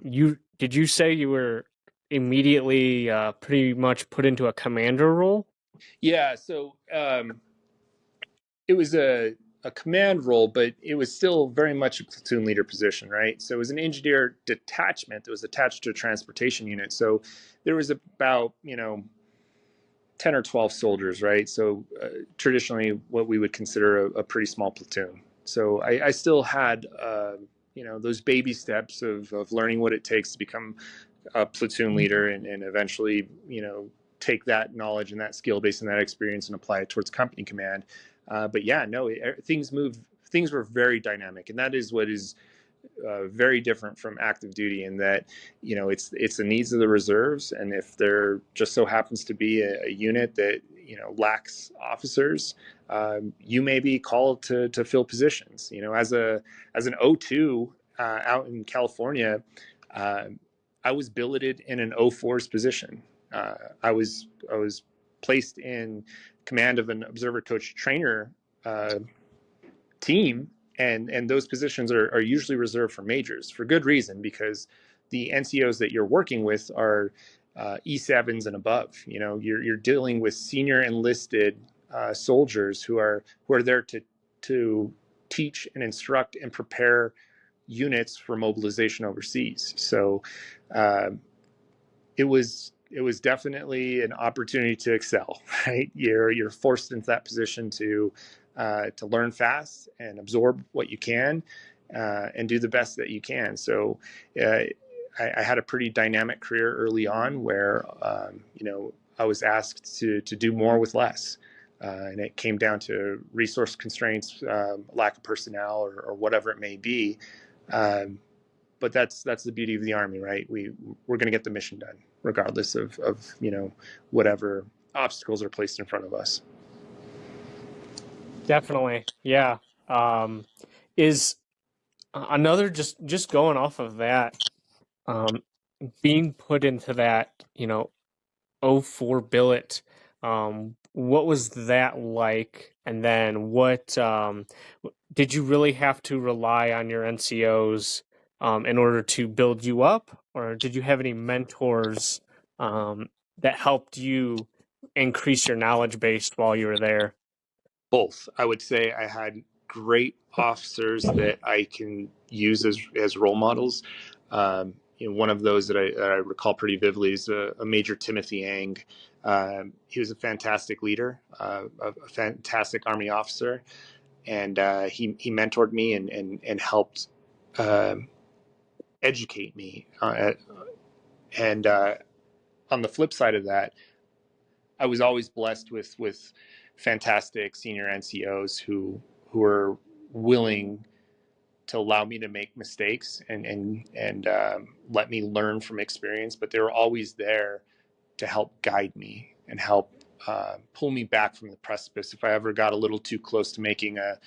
you did you say you were immediately pretty much put into a commander role? Yeah. So it was a command role, but it was still very much a platoon leader position, right? So it was an engineer detachment that was attached to a transportation unit. So there was about 10 or 12 soldiers, right? So traditionally, what we would consider a pretty small platoon. So I still had those baby steps of learning what it takes to become a platoon leader, and eventually take that knowledge and that skill based on that experience and apply it towards company command. But yeah, no, things were very dynamic, and that is what is very different from active duty in that it's the needs of the reserves, and if there just so happens to be a unit that lacks officers, you may be called to fill positions. As an O2 out in California, uh, I was billeted in an O4's position. I was placed in command of an observer coach trainer team, and those positions are usually reserved for majors for good reason, because the NCOs that you're working with are E7s and above. You're dealing with senior enlisted soldiers who are there to teach and instruct and prepare units for mobilization overseas. So uh, it was definitely an opportunity to excel. Right, you're forced into that position to learn fast and absorb what you can, and do the best that you can. So uh, I had a pretty dynamic career early on where I was asked to do more with less. And it came down to resource constraints, lack of personnel, or whatever it may be. Um, but that's the beauty of the Army, right? We're going to get the mission done regardless of whatever obstacles are placed in front of us. Definitely, yeah. Um, is another just going off of that, um, being put into that, '04 billet. What was that like? And then what did you really have to rely on your NCOs in order to build you up, or did you have any mentors that helped you increase your knowledge base while you were there? Both. I would say I had great officers that I can use as role models. One of those that I recall pretty vividly is a Major Timothy Ang. He was a fantastic leader, a fantastic Army officer, and he mentored me and helped educate me. And on the flip side of that, I was always blessed with fantastic senior NCOs who are willing to allow me to make mistakes and let me learn from experience, but they were always there to help guide me and help pull me back from the precipice if I ever got a little too close to making a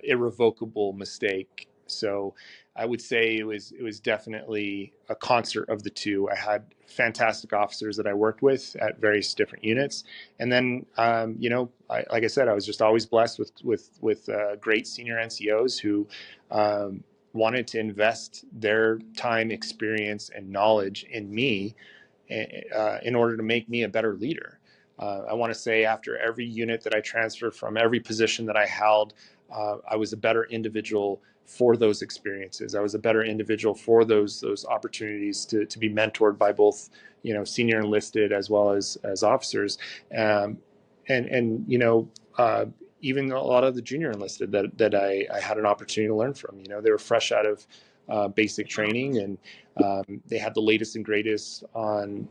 irrevocable mistake. So I would say it was definitely a concert of the two. I had fantastic officers that I worked with at various different units, and then like I said, I was just always blessed with great senior NCOs who wanted to invest their time, experience, and knowledge in me in order to make me a better leader. I want to say after every unit that I transferred from, every position that I held, I was a better individual for those experiences. I was a better individual for those opportunities to be mentored by both senior enlisted as well as officers, and even a lot of the junior enlisted that I had an opportunity to learn from. They were fresh out of basic training, and they had the latest and greatest on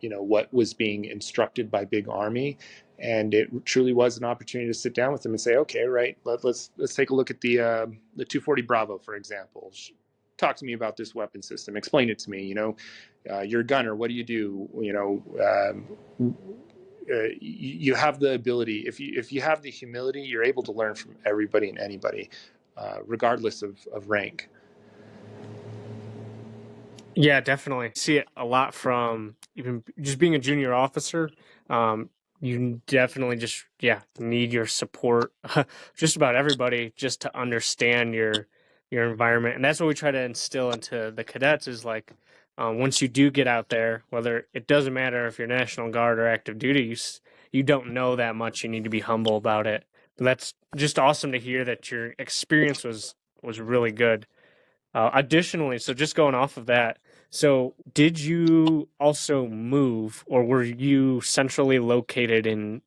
what was being instructed by Big Army, and it truly was an opportunity to sit down with them and say, okay, right, let's take a look at the 240 Bravo, for example. Talk to me about this weapon system. Explain it to me. You're a gunner. What do you do? You have the ability. If you have the humility, you're able to learn from everybody and anybody, regardless of rank. Yeah, definitely. See it a lot from even just being a junior officer. You definitely just need your support, just about everybody, just to understand your environment, and that's what we try to instill into the cadets. Is like once you do get out there, whether it doesn't matter if you're National Guard or active duty, you don't know that much. You need to be humble about it. But that's just awesome to hear that your experience was really good. Additionally, so just going off of that, so did you also move, or were you centrally located in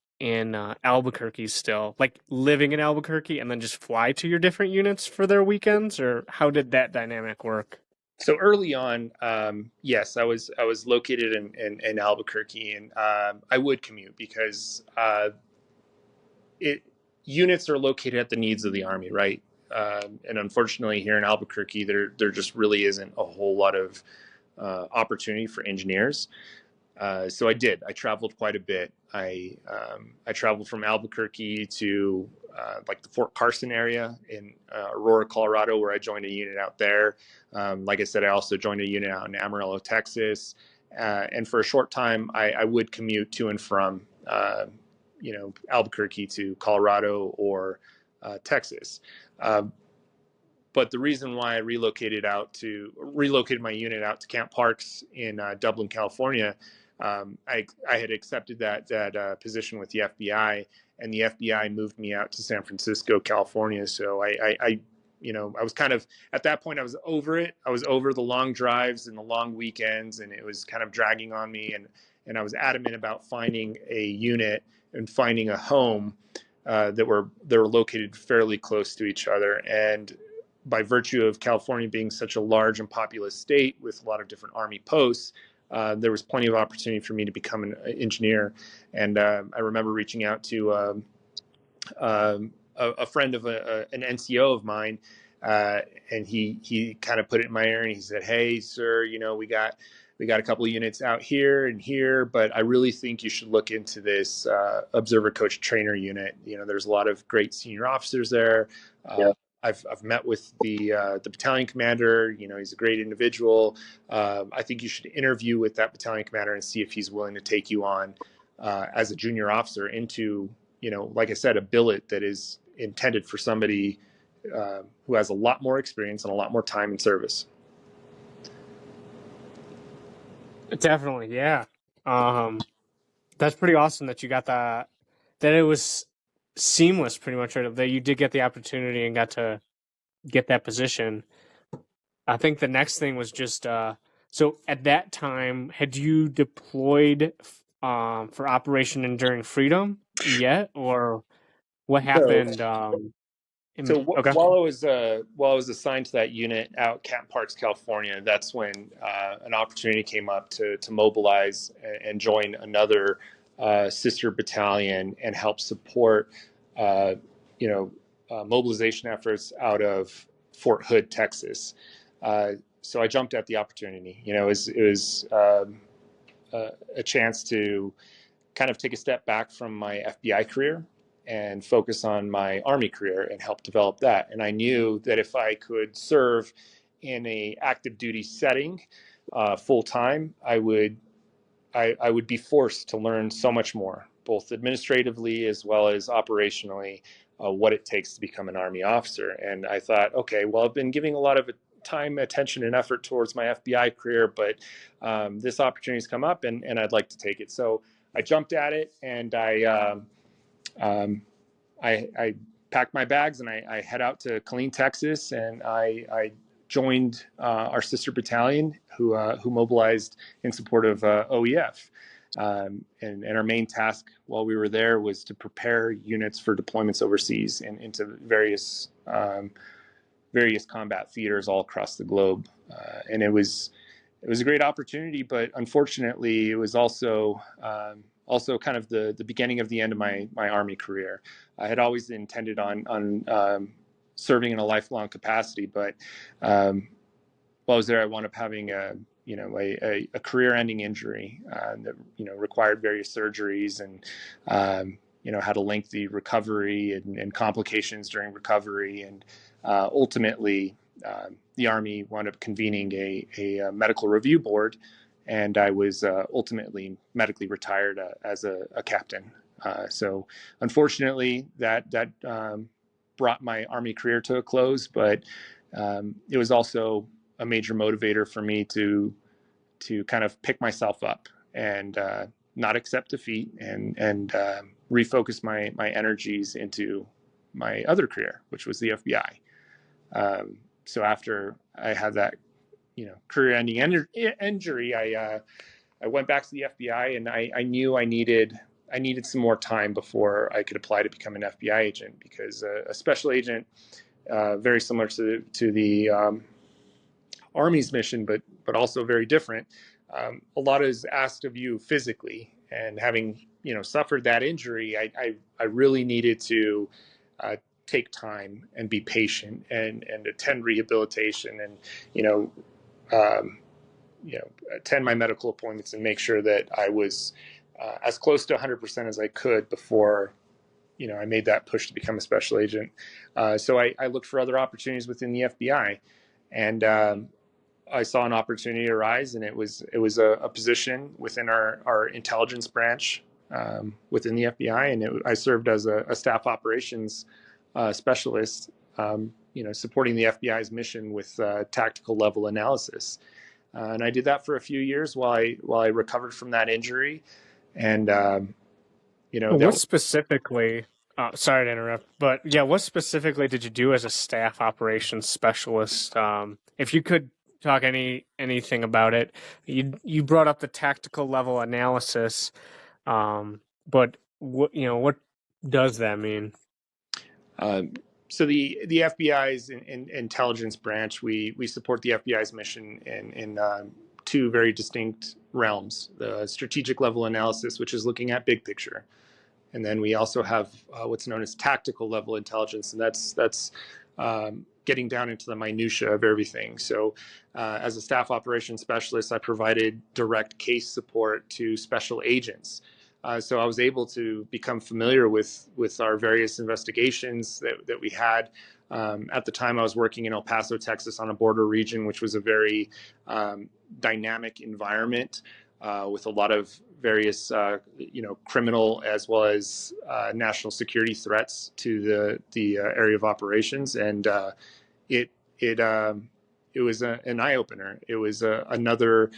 Albuquerque still, like living in Albuquerque, and then just fly to your different units for their weekends, or how did that dynamic work? So early on, yes, I was located in Albuquerque, and I would commute because it units are located at the needs of the Army, right? And unfortunately, here in Albuquerque, there just really isn't a whole lot of opportunity for engineers. So I did. I traveled quite a bit. I traveled from Albuquerque to like the Fort Carson area in Aurora, Colorado, where I joined a unit out there. Like I said, I also joined a unit out in Amarillo, Texas. And for a short time, I would commute to and from Albuquerque to Colorado or Texas. But the reason why I relocated my unit out to Camp Parks in Dublin, California, I had accepted that position with the FBI, and the FBI moved me out to San Francisco, California. So I was kind of at that point I was over it. I was over the long drives and the long weekends, and it was kind of dragging on me. And I was adamant about finding a unit and finding a home that were located fairly close to each other. And by virtue of California being such a large and populous state with a lot of different Army posts, there was plenty of opportunity for me to become an engineer. And I remember reaching out to a friend of an NCO of mine, and he kind of put it in my ear and he said, "Hey, sir, we got a couple of units out here and here, but I really think you should look into this observer coach trainer unit. There's a lot of great senior officers there. Yeah. I've met with the battalion commander. He's a great individual. I think you should interview with that battalion commander and see if he's willing to take you on as a junior officer into, like I said, a billet that is intended for somebody who has a lot more experience and a lot more time in service." Definitely, yeah. That's pretty awesome that you got that it was seamless, pretty much, right? That you did get the opportunity and got to get that position. I think the next thing was just so at that time, had you deployed for Operation Enduring Freedom yet, or what So happened So Okay. while I was assigned to that unit out at Camp Parks, California, that's when an opportunity came up to mobilize and join another sister battalion and help support, uh, mobilization efforts out of Fort Hood, Texas. So I jumped at the opportunity. It was a chance to kind of take a step back from my FBI career and focus on my Army career and help develop that. And I knew that if I could serve in a active duty setting full time, I would be forced to learn so much more, both administratively as well as operationally, what it takes to become an Army officer. And I thought, okay, well, I've been giving a lot of time, attention, and effort towards my FBI career, but this opportunity's come up, and I'd like to take it. So I jumped at it, and I packed my bags and I head out to Killeen, Texas, and I joined our sister battalion who mobilized in support of OEF. And our main task while we were there was to prepare units for deployments overseas and into various combat theaters all across the globe. And it was a great opportunity, but unfortunately, it was also kind of the beginning of the end of my Army career. I had always intended on serving in a lifelong capacity, but while I was there, I wound up having a career-ending injury that required various surgeries and had a lengthy recovery and complications during recovery, and ultimately the Army wound up convening a medical review board, and I was ultimately medically retired as a captain. So unfortunately, that brought my Army career to a close, but it was also a major motivator for me to kind of pick myself up and not accept defeat and refocus my energies into my other career, which was the FBI. So after I had that, career-ending injury, I went back to the FBI, and I knew I needed some more time before I could apply to become an FBI agent, because a special agent, very similar to the Army's mission, but also very different. A lot is asked of you physically, and having suffered that injury, I really needed to take time and be patient and attend rehabilitation and attend my medical appointments and make sure that I was as close to 100% as I could before I made that push to become a special agent. So I looked for other opportunities within the FBI, and I saw an opportunity arise, and it was a position within our intelligence branch within the FBI, and I served as a staff operations specialist, supporting the FBI's mission with tactical level analysis. And I did that for a few years while I recovered from that injury, and What specifically? Sorry to interrupt, but yeah, what specifically did you do as a staff operations specialist? If you could talk anything about it, you brought up the tactical level analysis, but what does that mean? So the FBI's intelligence branch, we support the FBI's mission in two very distinct realms: the strategic level analysis, which is looking at big picture, and then we also have what's known as tactical level intelligence, and that's getting down into the minutia of everything. So as a staff operations specialist, I provided direct case support to special agents. So I was able to become familiar with our various investigations that we had. At the time, I was working in El Paso, Texas, on a border region, which was a very dynamic environment with a lot of various, criminal as well as national security threats to the area of operations, and it was an eye opener. It was another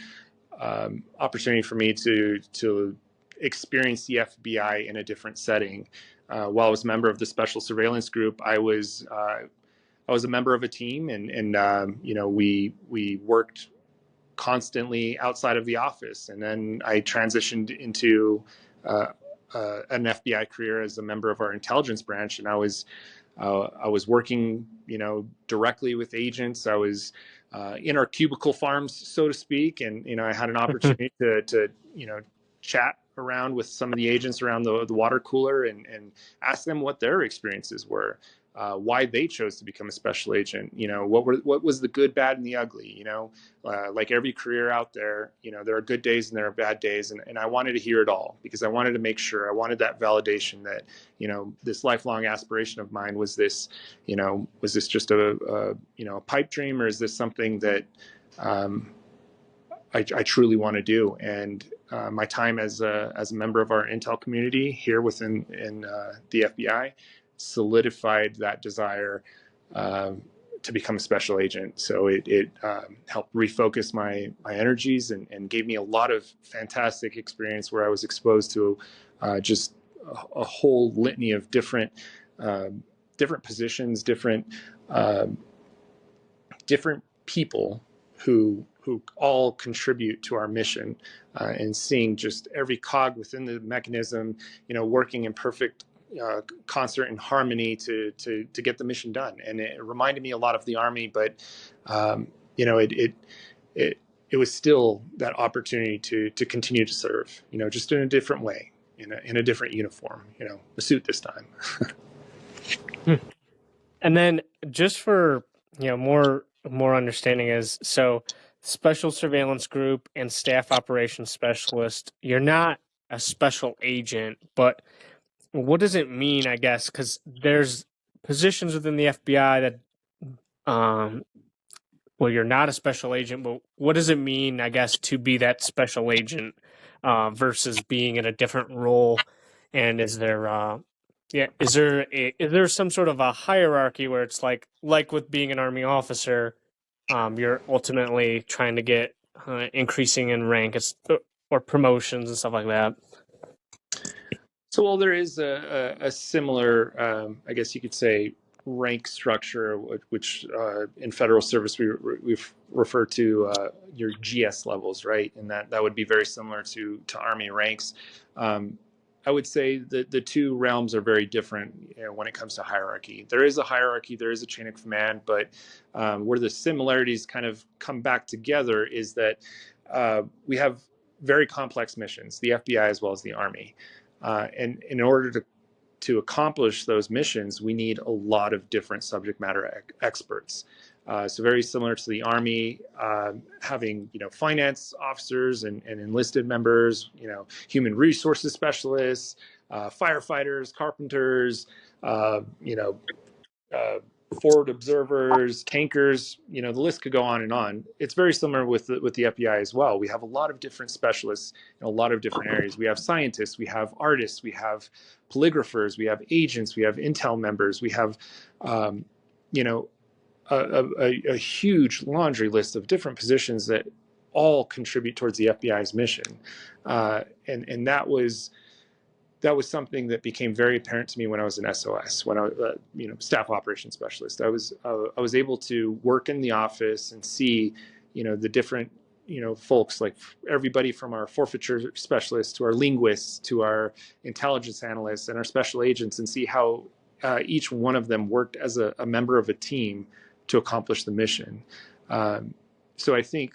opportunity for me to experience the FBI in a different setting. While I was a member of the Special Surveillance Group, I was a member of a team, and we worked constantly outside of the office. And then I transitioned into an FBI career as a member of our intelligence branch, and I was I was working, directly with agents. I was in our cubicle farms, so to speak, and I had an opportunity to chat around with some of the agents around the water cooler and ask them what their experiences were, why they chose to become a special agent. What was the good, bad, and the ugly. Like every career out there, there are good days and there are bad days, and I wanted to hear it all because I wanted to make sure. I wanted that validation that this lifelong aspiration of mine was this, was this just a pipe dream, or is this something that I truly want to do? And my time as a member of our intel community here within the FBI solidified that desire to become a special agent. So it helped refocus my energies and gave me a lot of fantastic experience where I was exposed to just a whole litany of different positions, different people who all contribute to our mission, and seeing just every cog within the mechanism, working in perfect concert and harmony to get the mission done. And it reminded me a lot of the Army, but it was still that opportunity to continue to serve, just in a different way, in a different uniform, a suit this time. And then just for more understanding is, so special surveillance group and staff operations specialist, you're not a special agent, but what does it mean, I guess? Because there's positions within the FBI that well, you're not a special agent, but what does it mean, I guess, to be that special agent versus being in a different role? And is there is there some sort of a hierarchy where it's like with being an Army officer, you're ultimately trying to get increasing in rank or promotions and stuff like that? So, well, there is a similar, I guess you could say, rank structure, which in federal service we refer to your GS levels, right? And that would be very similar to Army ranks. I would say that the two realms are very different when it comes to hierarchy. There is a hierarchy, there is a chain of command, but where the similarities kind of come back together is that we have very complex missions, the FBI as well as the Army. And in order to accomplish those missions, we need a lot of different subject matter experts. So very similar to the Army, having finance officers and enlisted members, human resources specialists, firefighters, carpenters, forward observers, tankers, the list could go on and on. It's very similar with the FBI as well. We have a lot of different specialists in a lot of different areas. We have scientists, we have artists, we have polygraphers, we have agents, we have intel members, we have, a huge laundry list of different positions that all contribute towards the FBI's mission. And that was something that became very apparent to me when I was in SOS, when I was, staff operations specialist. I was able to work in the office and see, the different, folks, like everybody from our forfeiture specialists to our linguists to our intelligence analysts and our special agents, and see how each one of them worked as a member of a team to accomplish the mission. So I think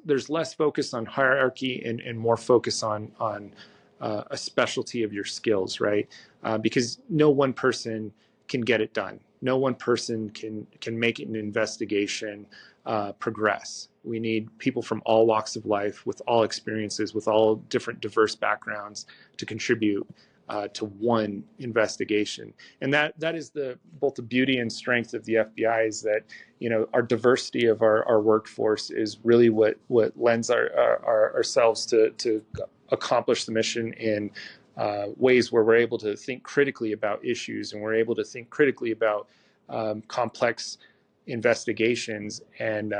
there's less focus on hierarchy and more focus on a specialty of your skills, right? Because no one person can get it done. No one person can make an investigation progress. We need people from all walks of life, with all experiences, with all different diverse backgrounds to contribute to one investigation. And that is both the beauty and strength of the FBI, is that our diversity of our workforce is really what lends ourselves to accomplish the mission in ways where we're able to think critically about issues, and we're able to think critically about complex investigations and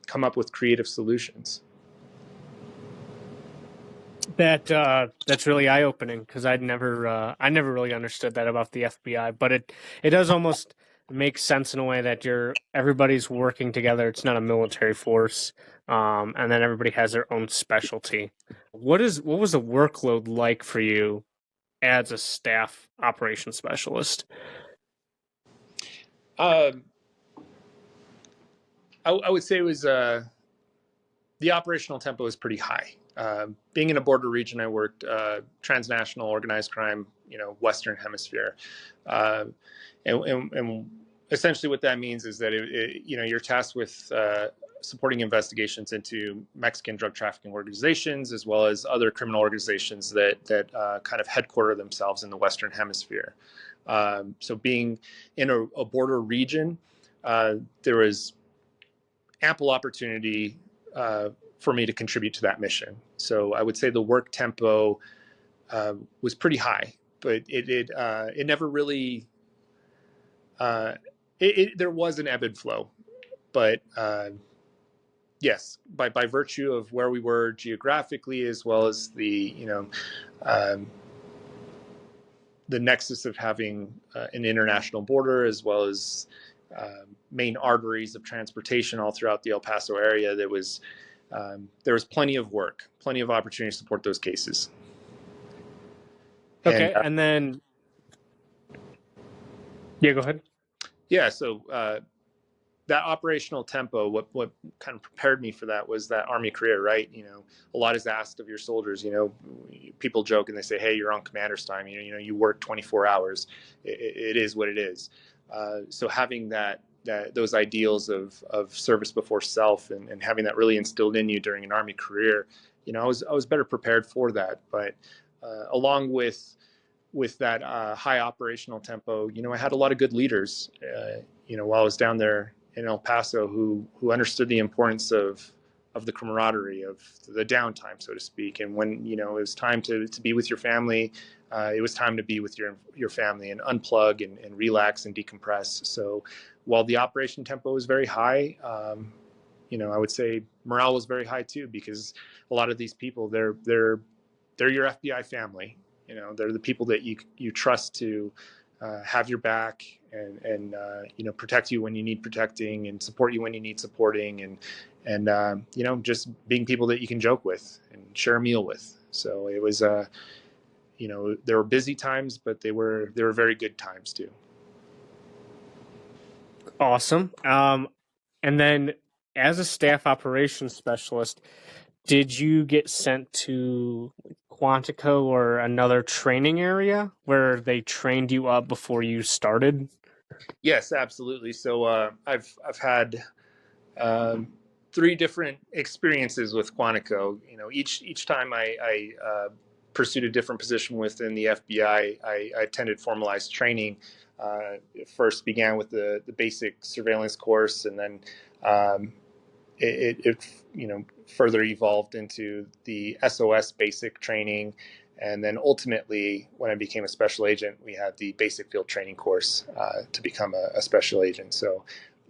come up with creative solutions. That's really eye-opening, because I never really understood that about the FBI, but it does almost make sense in a way that everybody's working together. It's not a military force, and then everybody has their own specialty. What was the workload like for you as a staff operations specialist? Um, I would say it was the operational tempo is pretty high. Being in a border region, I worked transnational organized crime, Western Hemisphere, uh, and essentially what that means is that you're tasked with supporting investigations into Mexican drug trafficking organizations as well as other criminal organizations that kind of headquarter themselves in the Western Hemisphere. So being in a border region, there was ample opportunity for me to contribute to that mission. So I would say the work tempo was pretty high, but it never really there was an ebb and flow. But yes, by virtue of where we were geographically, as well as um, the nexus of having an international border, as well as main arteries of transportation all throughout the El Paso area, there was plenty of work, plenty of opportunity to support those cases. And Okay, and then yeah, go ahead. yeah, so that operational tempo, what kind of prepared me for that was that Army career, right? A lot is asked of your soldiers. People joke and they say, "Hey, you're on commander's time. You work 24 hours. It is what it is." So having those ideals of service before self and having that really instilled in you during an Army career, I was better prepared for that. But along with that high operational tempo, I had a lot of good leaders. While I was down there in El Paso, who understood the importance of the camaraderie, of the downtime, so to speak. And when it was time to be with your family, it was time to be with your family and unplug and relax and decompress. So while the operation tempo was very high, I would say morale was very high too, because a lot of these people, they're your FBI family. They're the people that you trust to have your back and protect you when you need protecting and support you when you need supporting and just being people that you can joke with and share a meal with. So it was there were busy times, but they were very good times too. Awesome. And then as a staff operations specialist, did you get sent to Quantico or another training area where they trained you up before you started? Yes, absolutely. So I've had um, three different experiences with Quantico. Each time I pursued a different position within the FBI, I attended formalized training. It first began with the basic surveillance course, and then it further evolved into the SOS basic training. And then ultimately, when I became a special agent, we had the basic field training course to become a special agent. So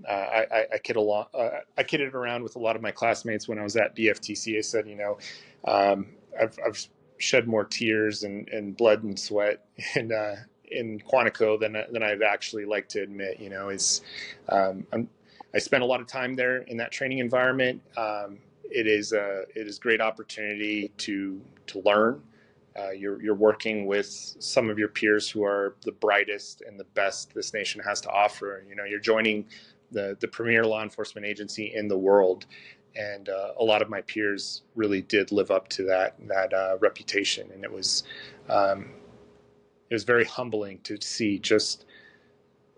I kidded around with a lot of my classmates when I was at BFTC. I said, I've shed more tears and blood and sweat in Quantico than I've actually liked to admit. I spent a lot of time there in that training environment. It is great opportunity to learn. You're working with some of your peers who are the brightest and the best this nation has to offer. You're joining the premier law enforcement agency in the world, and a lot of my peers really did live up to that reputation, and it was very humbling to see just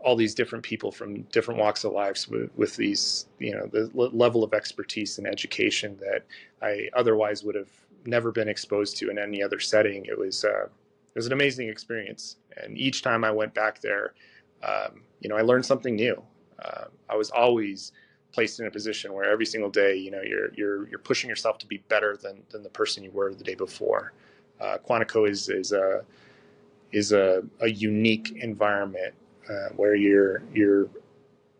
all these different people from different walks of lives with these, the level of expertise and education that I otherwise would have never been exposed to in any other setting. It was an amazing experience, and each time I went back there, I learned something new. I was always placed in a position where every single day, you're pushing yourself to be better than the person you were the day before. Quantico is a unique environment where you're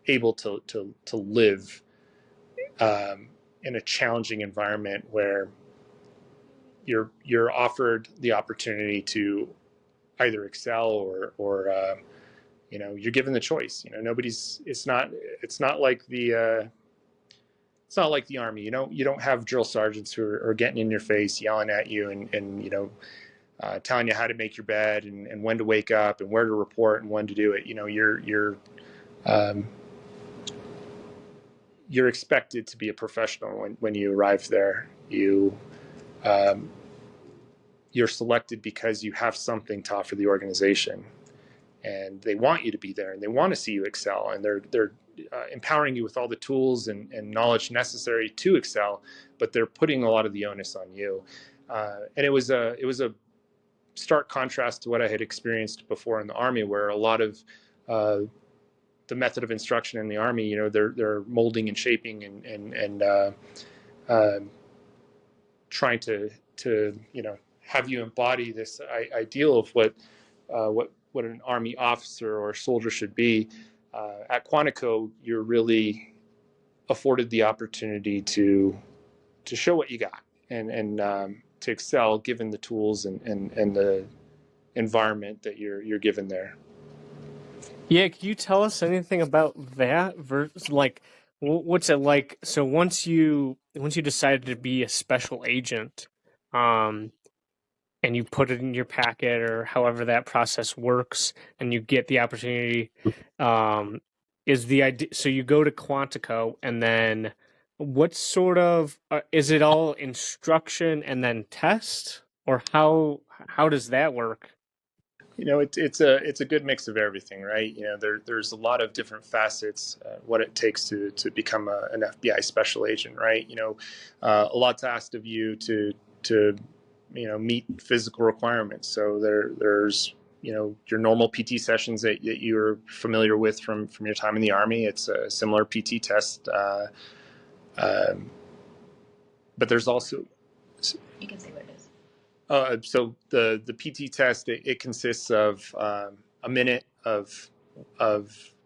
able to live in a challenging environment where you're offered the opportunity to either excel or you're given the choice. It's not like the Army. You don't have drill sergeants who are getting in your face, yelling at you, and telling you how to make your bed and when to wake up and where to report and when to do it. You're um, you're expected to be a professional when you arrive there. Um, you're selected because you have something to offer the organization, and they want you to be there, and they want to see you excel, and they're empowering you with all the tools and knowledge necessary to excel, but they're putting a lot of the onus on you. And it was a stark contrast to what I had experienced before in the Army, where a lot of the method of instruction in the Army, you know, they're molding and shaping and trying to you know, have you embody this ideal of what an Army officer or soldier should be. At Quantico, you're really afforded the opportunity to show what you got and to excel given the tools and the environment that you're given there. Yeah, can you tell us anything about that? Like, what's it like? So once you decided to be a special agent, um, and you put it in your packet or however that process works, and you get the opportunity, um, is the idea? So you go to Quantico, and then what sort of is it all instruction and then test, or how does that work? You know, it's a good mix of everything, right? You know, there's a lot of different facets, what it takes to become an FBI special agent, right? You know, a lot's asked of you to you know, meet physical requirements. So there's, you know, your normal PT sessions that you're familiar with from your time in the Army. It's a similar PT test, um, but there's also, You can say what it is. so the PT test, it consists of a minute of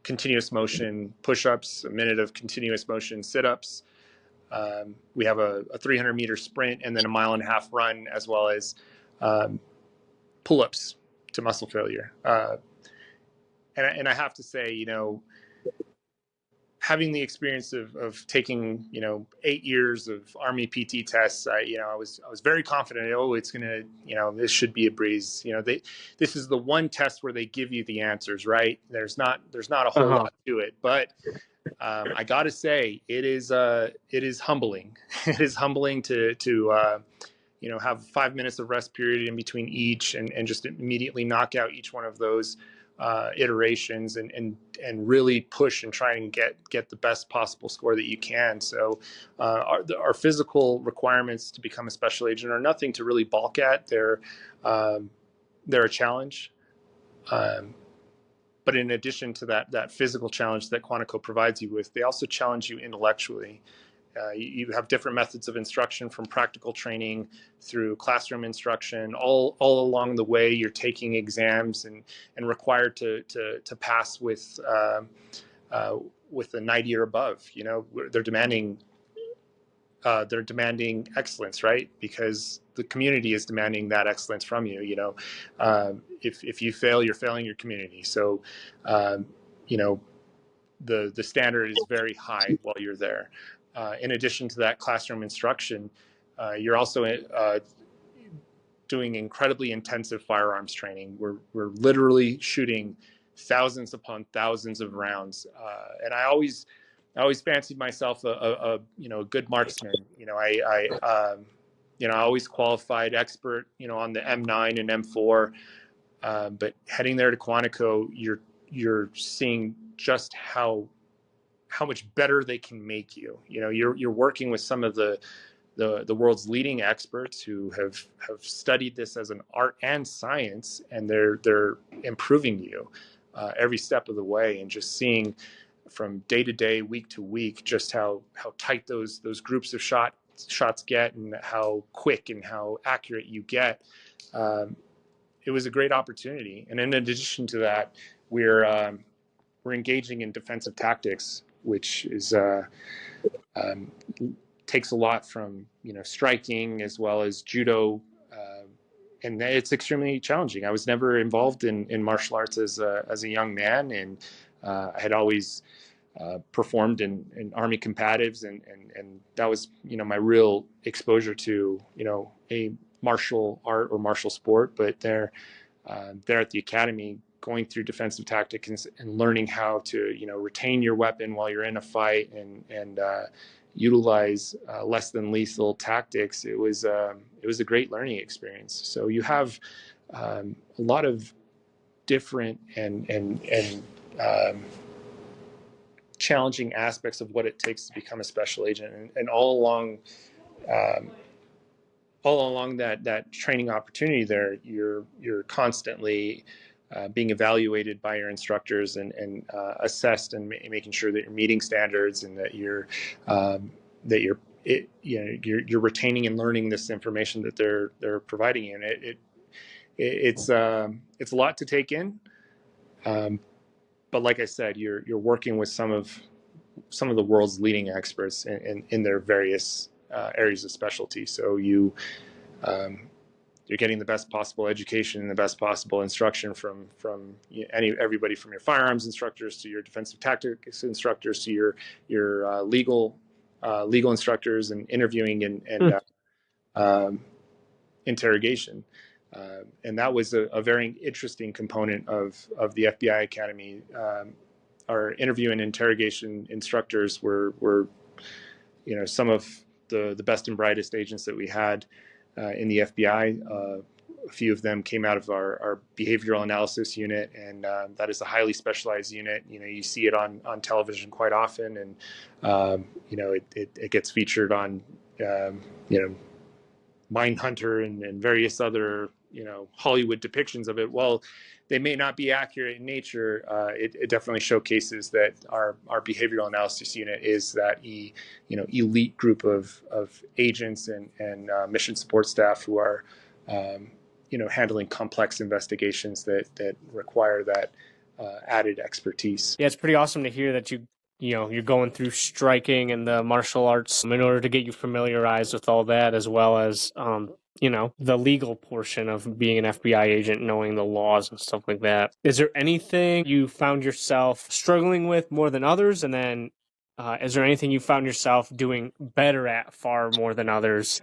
continuous motion push-ups, a minute of continuous motion sit-ups. We have a 300-meter sprint and then a 1.5-mile run, as well as pull-ups to muscle failure. And I have to say, you know, having the experience of taking, you know, 8 years of Army PT tests, I was very confident. Oh, it's gonna, you know, this should be a breeze. You know, this is the one test where they give you the answers, right? There's not a whole lot to it, but I got to say, it is humbling. It is humbling to you know, have 5 minutes of rest period in between each, and just immediately knock out each one of those iterations and really push and try and get the best possible score that you can. So our physical requirements to become a special agent are nothing to really balk at. They're a challenge. But in addition to that physical challenge that Quantico provides you with, they also challenge you intellectually. You have different methods of instruction, from practical training through classroom instruction. All along the way, you're taking exams and required to pass with a 90 or above. You know, they're demanding excellence, right? Because the community is demanding that excellence from you. You know, if you fail, you're failing your community. So, you know, the standard is very high while you're there. In addition to that classroom instruction, you're also doing incredibly intensive firearms training. We're literally shooting thousands upon thousands of rounds, and I always fancied myself a you know, a good marksman. You know, you know, I always qualified expert, you know, on the M9 and M4, but heading there to Quantico, you're seeing just how much better they can make you. You know, you're working with some of the world's leading experts who have studied this as an art and science, and they're improving you every step of the way, and just seeing from day to day, week to week, just how tight those groups of shots get, and how quick and how accurate you get. It was a great opportunity, and in addition to that, we're engaging in defensive tactics, which is takes a lot from, you know, striking as well as judo, and it's extremely challenging. I was never involved in martial arts as a young man, and I had always performed in Army combatives, and that was, you know, my real exposure to, you know, a martial art or martial sport. But there at the academy, going through defensive tactics and learning how to, you know, retain your weapon while you're in a fight and utilize less than lethal tactics. It was a great learning experience. So you have a lot of different and challenging aspects of what it takes to become a special agent, and all along that training opportunity there, you're constantly being evaluated by your instructors and assessed and making sure that you're meeting standards and that you're retaining and learning this information that they're providing you. And it's a lot to take in, but like I said, you're working with some of the world's leading experts in their various areas of specialty. So you're getting the best possible education and the best possible instruction from everybody from your firearms instructors to your defensive tactics instructors to your legal instructors and interviewing and interrogation. And that was a very interesting component of the FBI Academy. Our interview and interrogation instructors were you know, some of the best and brightest agents that we had in the FBI. A few of them came out of our behavioral analysis unit, and that is a highly specialized unit. You know, you see it on television quite often, and you know, it gets featured on you know, Mindhunter and various other, you know, Hollywood depictions of it. Well, they may not be accurate in nature. It definitely showcases that our behavioral analysis unit is that elite group of agents and mission support staff who are you know, handling complex investigations that require that added expertise. Yeah, it's pretty awesome to hear that you're going through striking and the martial arts in order to get you familiarized with all that, as well as you know, the legal portion of being an FBI agent, knowing the laws and stuff like that. Is there anything you found yourself struggling with more than others? And then is there anything you found yourself doing better at far more than others?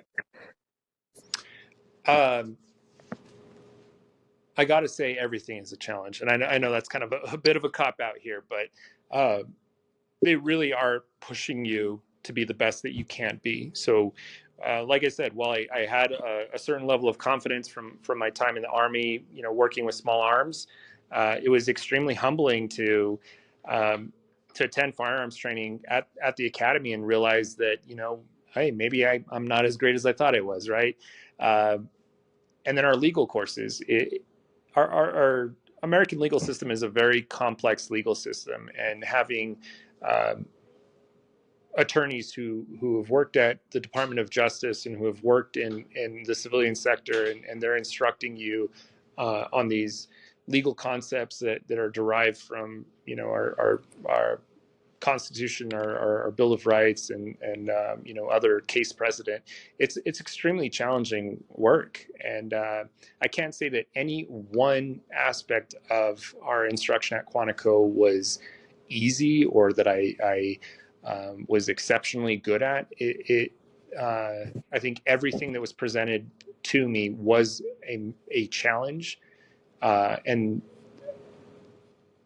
I got to say everything is a challenge. And I know that's kind of a bit of a cop-out here, but they really are pushing you to be the best that you can be. So like I said, while I had a certain level of confidence from my time in the Army, you know, working with small arms, it was extremely humbling to attend firearms training at the academy and realize that, you know, hey, maybe I'm not as great as I thought I was, right? And then our legal courses, our American legal system is a very complex legal system, and having attorneys who have worked at the Department of Justice and who have worked in the civilian sector, and they're instructing you on these legal concepts that are derived from, you know, our Constitution, our Bill of Rights, and you know, other case precedent. It's extremely challenging work, and I can't say that any one aspect of our instruction at Quantico was easy or that I was exceptionally good at. I think everything that was presented to me was a challenge, and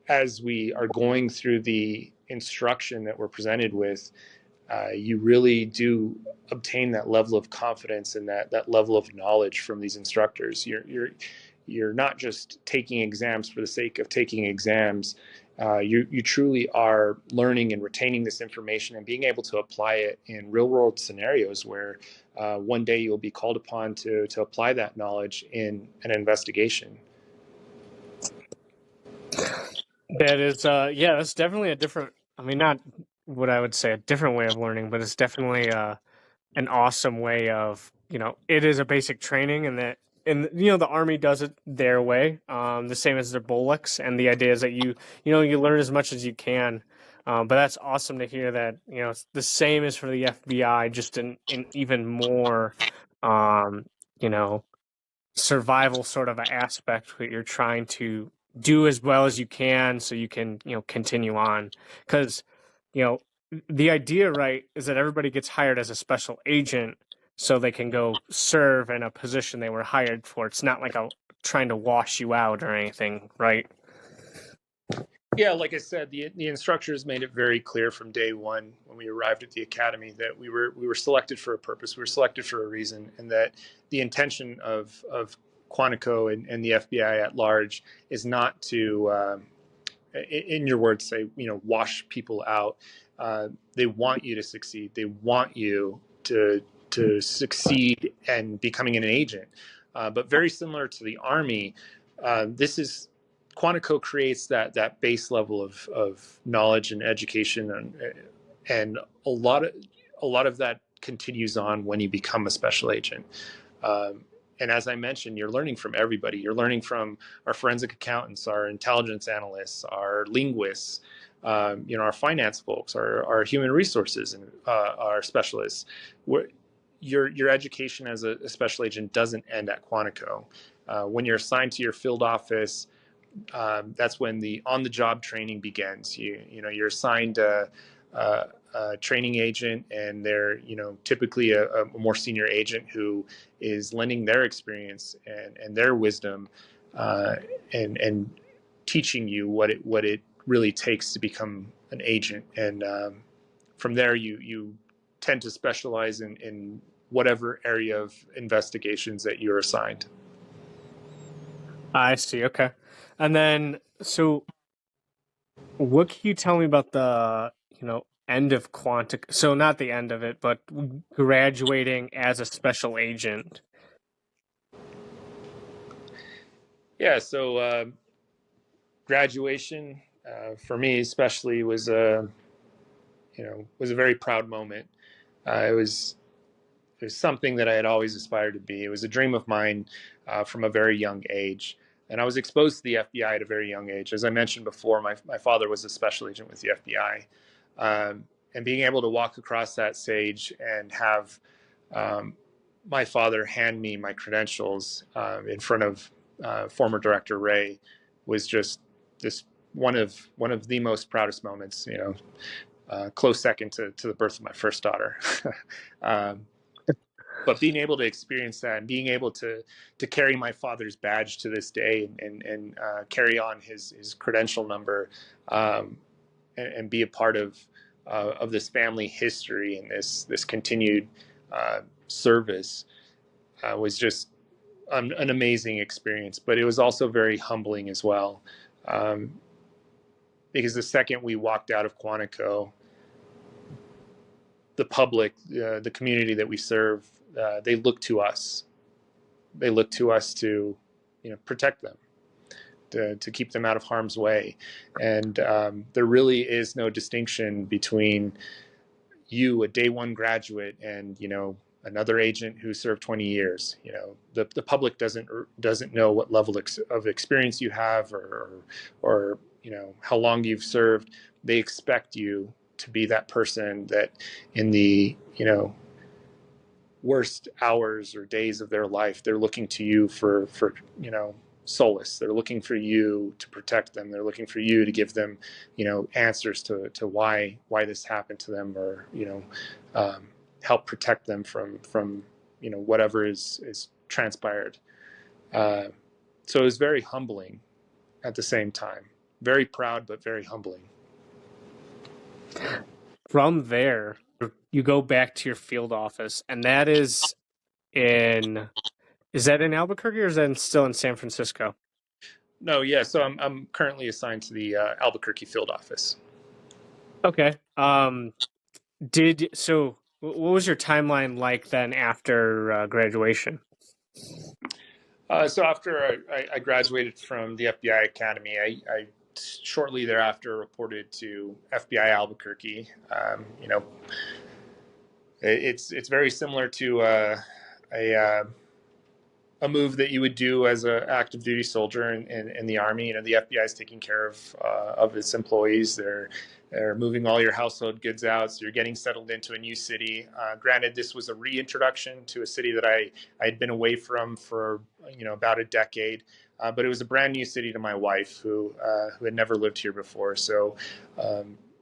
as we are going through the instruction that we're presented with, you really do obtain that level of confidence and that level of knowledge from these instructors. You're not just taking exams for the sake of taking exams. You truly are learning and retaining this information and being able to apply it in real world scenarios where one day you'll be called upon to apply that knowledge in an investigation. That is, yeah, that's definitely a different, I mean, not what I would say a different way of learning, but it's definitely an awesome way of, you know, it is a basic training, and you know, the Army does it their way, the same as their BOLCs, and the idea is that you learn as much as you can. But that's awesome to hear that, you know, it's the same as for the FBI, just in even more, you know, survival sort of aspect where you're trying to do as well as you can so you can, you know, continue on. Because, you know, the idea, right, is that everybody gets hired as a special agent so they can go serve in a position they were hired for. It's not like trying to wash you out or anything, right? Yeah, like I said, the instructors made it very clear from day one when we arrived at the academy that we were selected for a purpose. We were selected for a reason, and that the intention of Quantico and the FBI at large is not to, in your words, say, wash people out. They want you to succeed. They want you to succeed and becoming an agent. But very similar to the Army, this is Quantico creates that base level of knowledge and education, and a lot of that continues on when you become a special agent. And as I mentioned, you're learning from everybody. You're learning from our forensic accountants, our intelligence analysts, our linguists, our finance folks, our human resources, and our specialists. Your education as a special agent doesn't end at Quantico. When you're assigned to your field office, that's when the on-the-job training begins. You're assigned a training agent, and they're typically a more senior agent who is lending their experience and their wisdom, and teaching you what it really takes to become an agent. And from there, you tend to specialize in whatever area of investigations that you're assigned. I see. Okay. And then, so what can you tell me about the, end of Quantic? So not the end of it, but graduating as a special agent. Yeah. So graduation for me, especially, was a very proud moment. It was something that I had always aspired to be. It was a dream of mine from a very young age. And I was exposed to the FBI at a very young age. As I mentioned before, my father was a special agent with the FBI. And being able to walk across that stage and have my father hand me my credentials in front of former Director Ray was just this one of the most proudest moments. Close second to the birth of my first daughter. But being able to experience that and being able to carry my father's badge to this day, and carry on his credential number, and be a part of this family history and this continued service, was just an amazing experience. But it was also very humbling as well, because the second we walked out of Quantico, the public, the community that we serve, they look to us. They look to us to, protect them, to keep them out of harm's way. And there really is no distinction between you, a day one graduate, and another agent who served 20 years. The public doesn't know what level of experience you have, or how long you've served. They expect you to be that person that in the worst hours or days of their life, they're looking to you for solace. They're looking for you to protect them. They're looking for you to give them answers to why this happened to them, or help protect them from whatever is transpired. So it was very humbling at the same time. Very proud, but very humbling. From there, you go back to your field office, and that is in Albuquerque, or is that still in San Francisco? No, yeah. So I'm currently assigned to the Albuquerque field office. Okay. What was your timeline like then after graduation? So after I graduated from the FBI Academy, I shortly thereafter reported to FBI Albuquerque. It's very similar to a move that you would do as an active duty soldier in the Army. The FBI is taking care of its employees. They're moving all your household goods out, so you're getting settled into a new city. Granted, this was a reintroduction to a city that I had been away from for about a decade, but it was a brand new city to my wife, who had never lived here before. So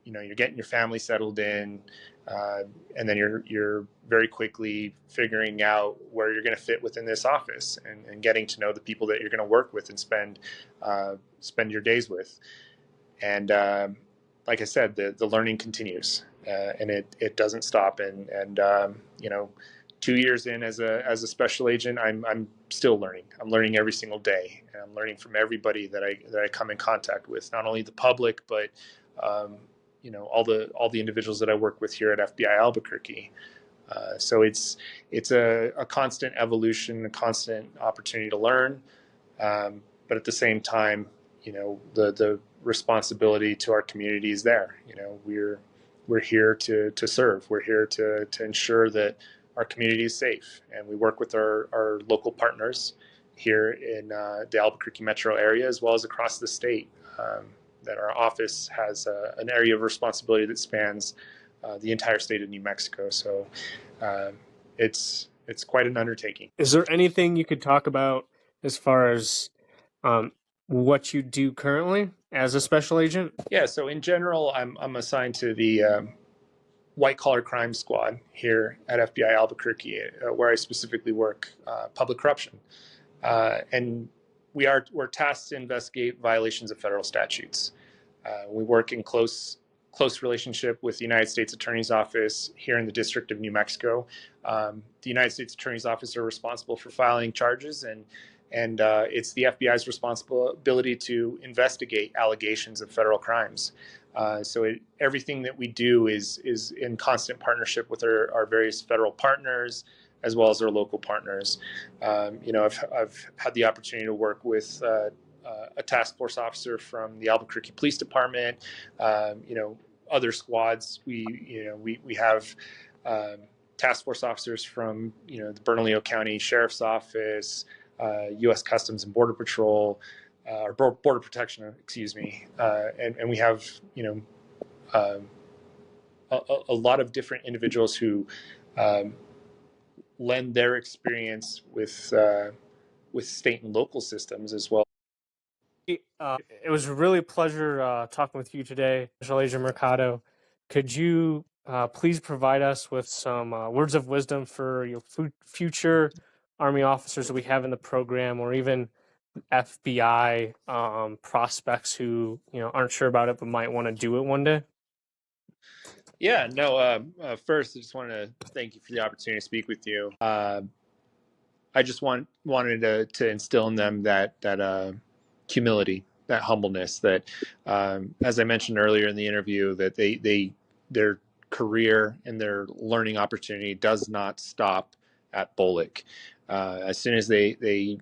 you're getting your family settled in, and then you're very quickly figuring out where you're going to fit within this office, and getting to know the people that you're going to work with and spend your days with. And like I said, the learning continues, and it doesn't stop. And 2 years in as a special agent, I'm still learning. I'm learning every single day, and I'm learning from everybody that I come in contact with. Not only the public, but all the individuals that I work with here at FBI Albuquerque. So it's a constant evolution, a constant opportunity to learn, but at the same time, the responsibility to our community is there. We're here to serve. We're here to ensure that our community is safe, and we work with our local partners here in the Albuquerque metro area as well as across the state. That our office has an area of responsibility that spans the entire state of New Mexico. So it's quite an undertaking. Is there anything you could talk about as far as what you do currently as a special agent? Yeah, so in general, I'm assigned to the white collar crime squad here at FBI Albuquerque, where I specifically work public corruption, and we're tasked to investigate violations of federal statutes. We work in close relationship with the United States Attorney's Office here in the District of New Mexico. The United States Attorney's Office are responsible for filing charges, and it's the FBI's responsibility to investigate allegations of federal crimes. So everything that we do is in constant partnership with our various federal partners as well as our local partners. I've had the opportunity to work with a task force officer from the Albuquerque Police Department. Other squads. We have task force officers from the Bernalillo County Sheriff's Office, U.S. Customs and Border Patrol, or Border Protection, excuse me, and we have a lot of different individuals who lend their experience with state and local systems as well. It was really a pleasure talking with you today, Special Agent Mercado. Could you please provide us with some words of wisdom for your future Army officers that we have in the program, or even FBI prospects who aren't sure about it but might want to do it one day? Yeah, no. First, I just want to thank you for the opportunity to speak with you. I just wanted to instill in them that humility, that humbleness, that as I mentioned earlier in the interview, that their career and their learning opportunity does not stop at BOLC. As soon as they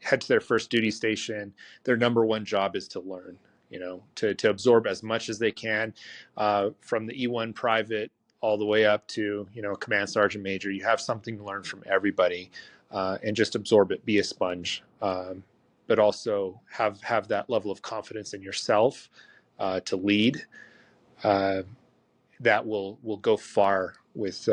head to their first duty station, their number one job is to learn, to absorb as much as they can, from the E1 private all the way up to, command sergeant major. You have something to learn from everybody, and just absorb it, be a sponge, but also have that level of confidence in yourself to lead. That will go far with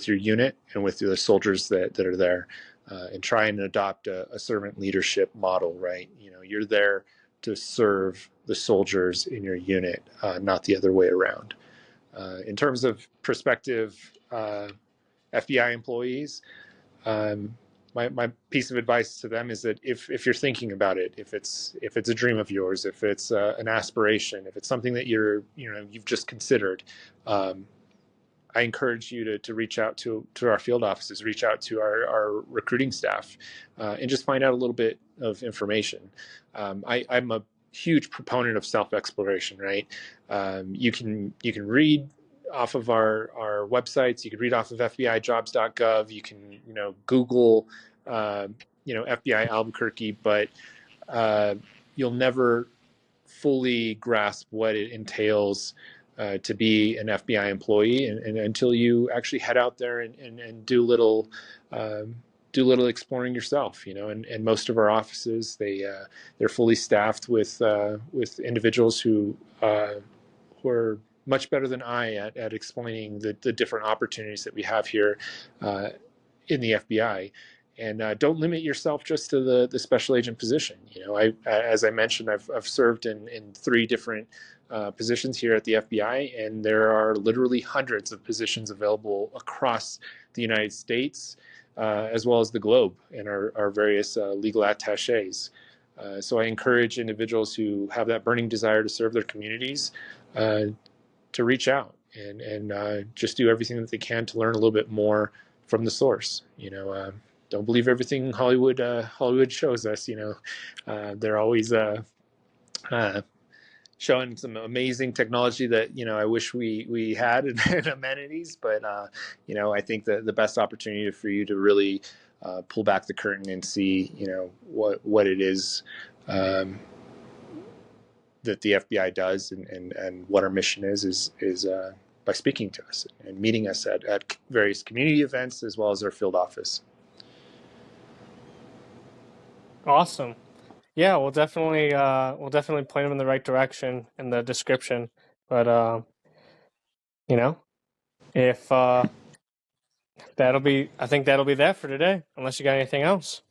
your unit and with the soldiers that are there, and try and adopt a servant leadership model, right? You're there to serve the soldiers in your unit, not the other way around. In terms of prospective FBI employees, my piece of advice to them is that if you're thinking about it, if it's a dream of yours, if it's an aspiration, if it's something that you've just considered, I encourage you to reach out to our field offices, reach out to our recruiting staff, and just find out a little bit of information. I'm a huge proponent of self-exploration, right? You can read off of our websites. You can read off of FBIjobs.gov. You can Google FBI Albuquerque, but you'll never fully grasp what it entails to be an FBI employee, and until you actually head out there and do little exploring yourself, and most of our offices, they're fully staffed with individuals who are much better than I at explaining the different opportunities that we have here in the FBI. And don't limit yourself just to the special agent position. As I mentioned, I've served in 3 different positions here at the FBI, and there are literally hundreds of positions available across the United States, as well as the globe, and our various legal attaches. So I encourage individuals who have that burning desire to serve their communities to reach out and just do everything that they can to learn a little bit more from the source. Don't believe everything Hollywood shows us. They're always showing some amazing technology that I wish we had and amenities, but I think that the best opportunity for you to really pull back the curtain and see what it is that the FBI does and what our mission is by speaking to us and meeting us at various community events as well as our field office. Awesome. Yeah, we'll definitely point them in the right direction in the description. But if I think that'll be that for today, unless you got anything else.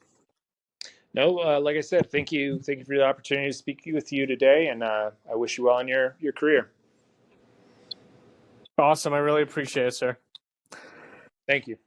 No, like I said, thank you for the opportunity to speak with you today, and I wish you well in your career. Awesome. I really appreciate it, sir. Thank you.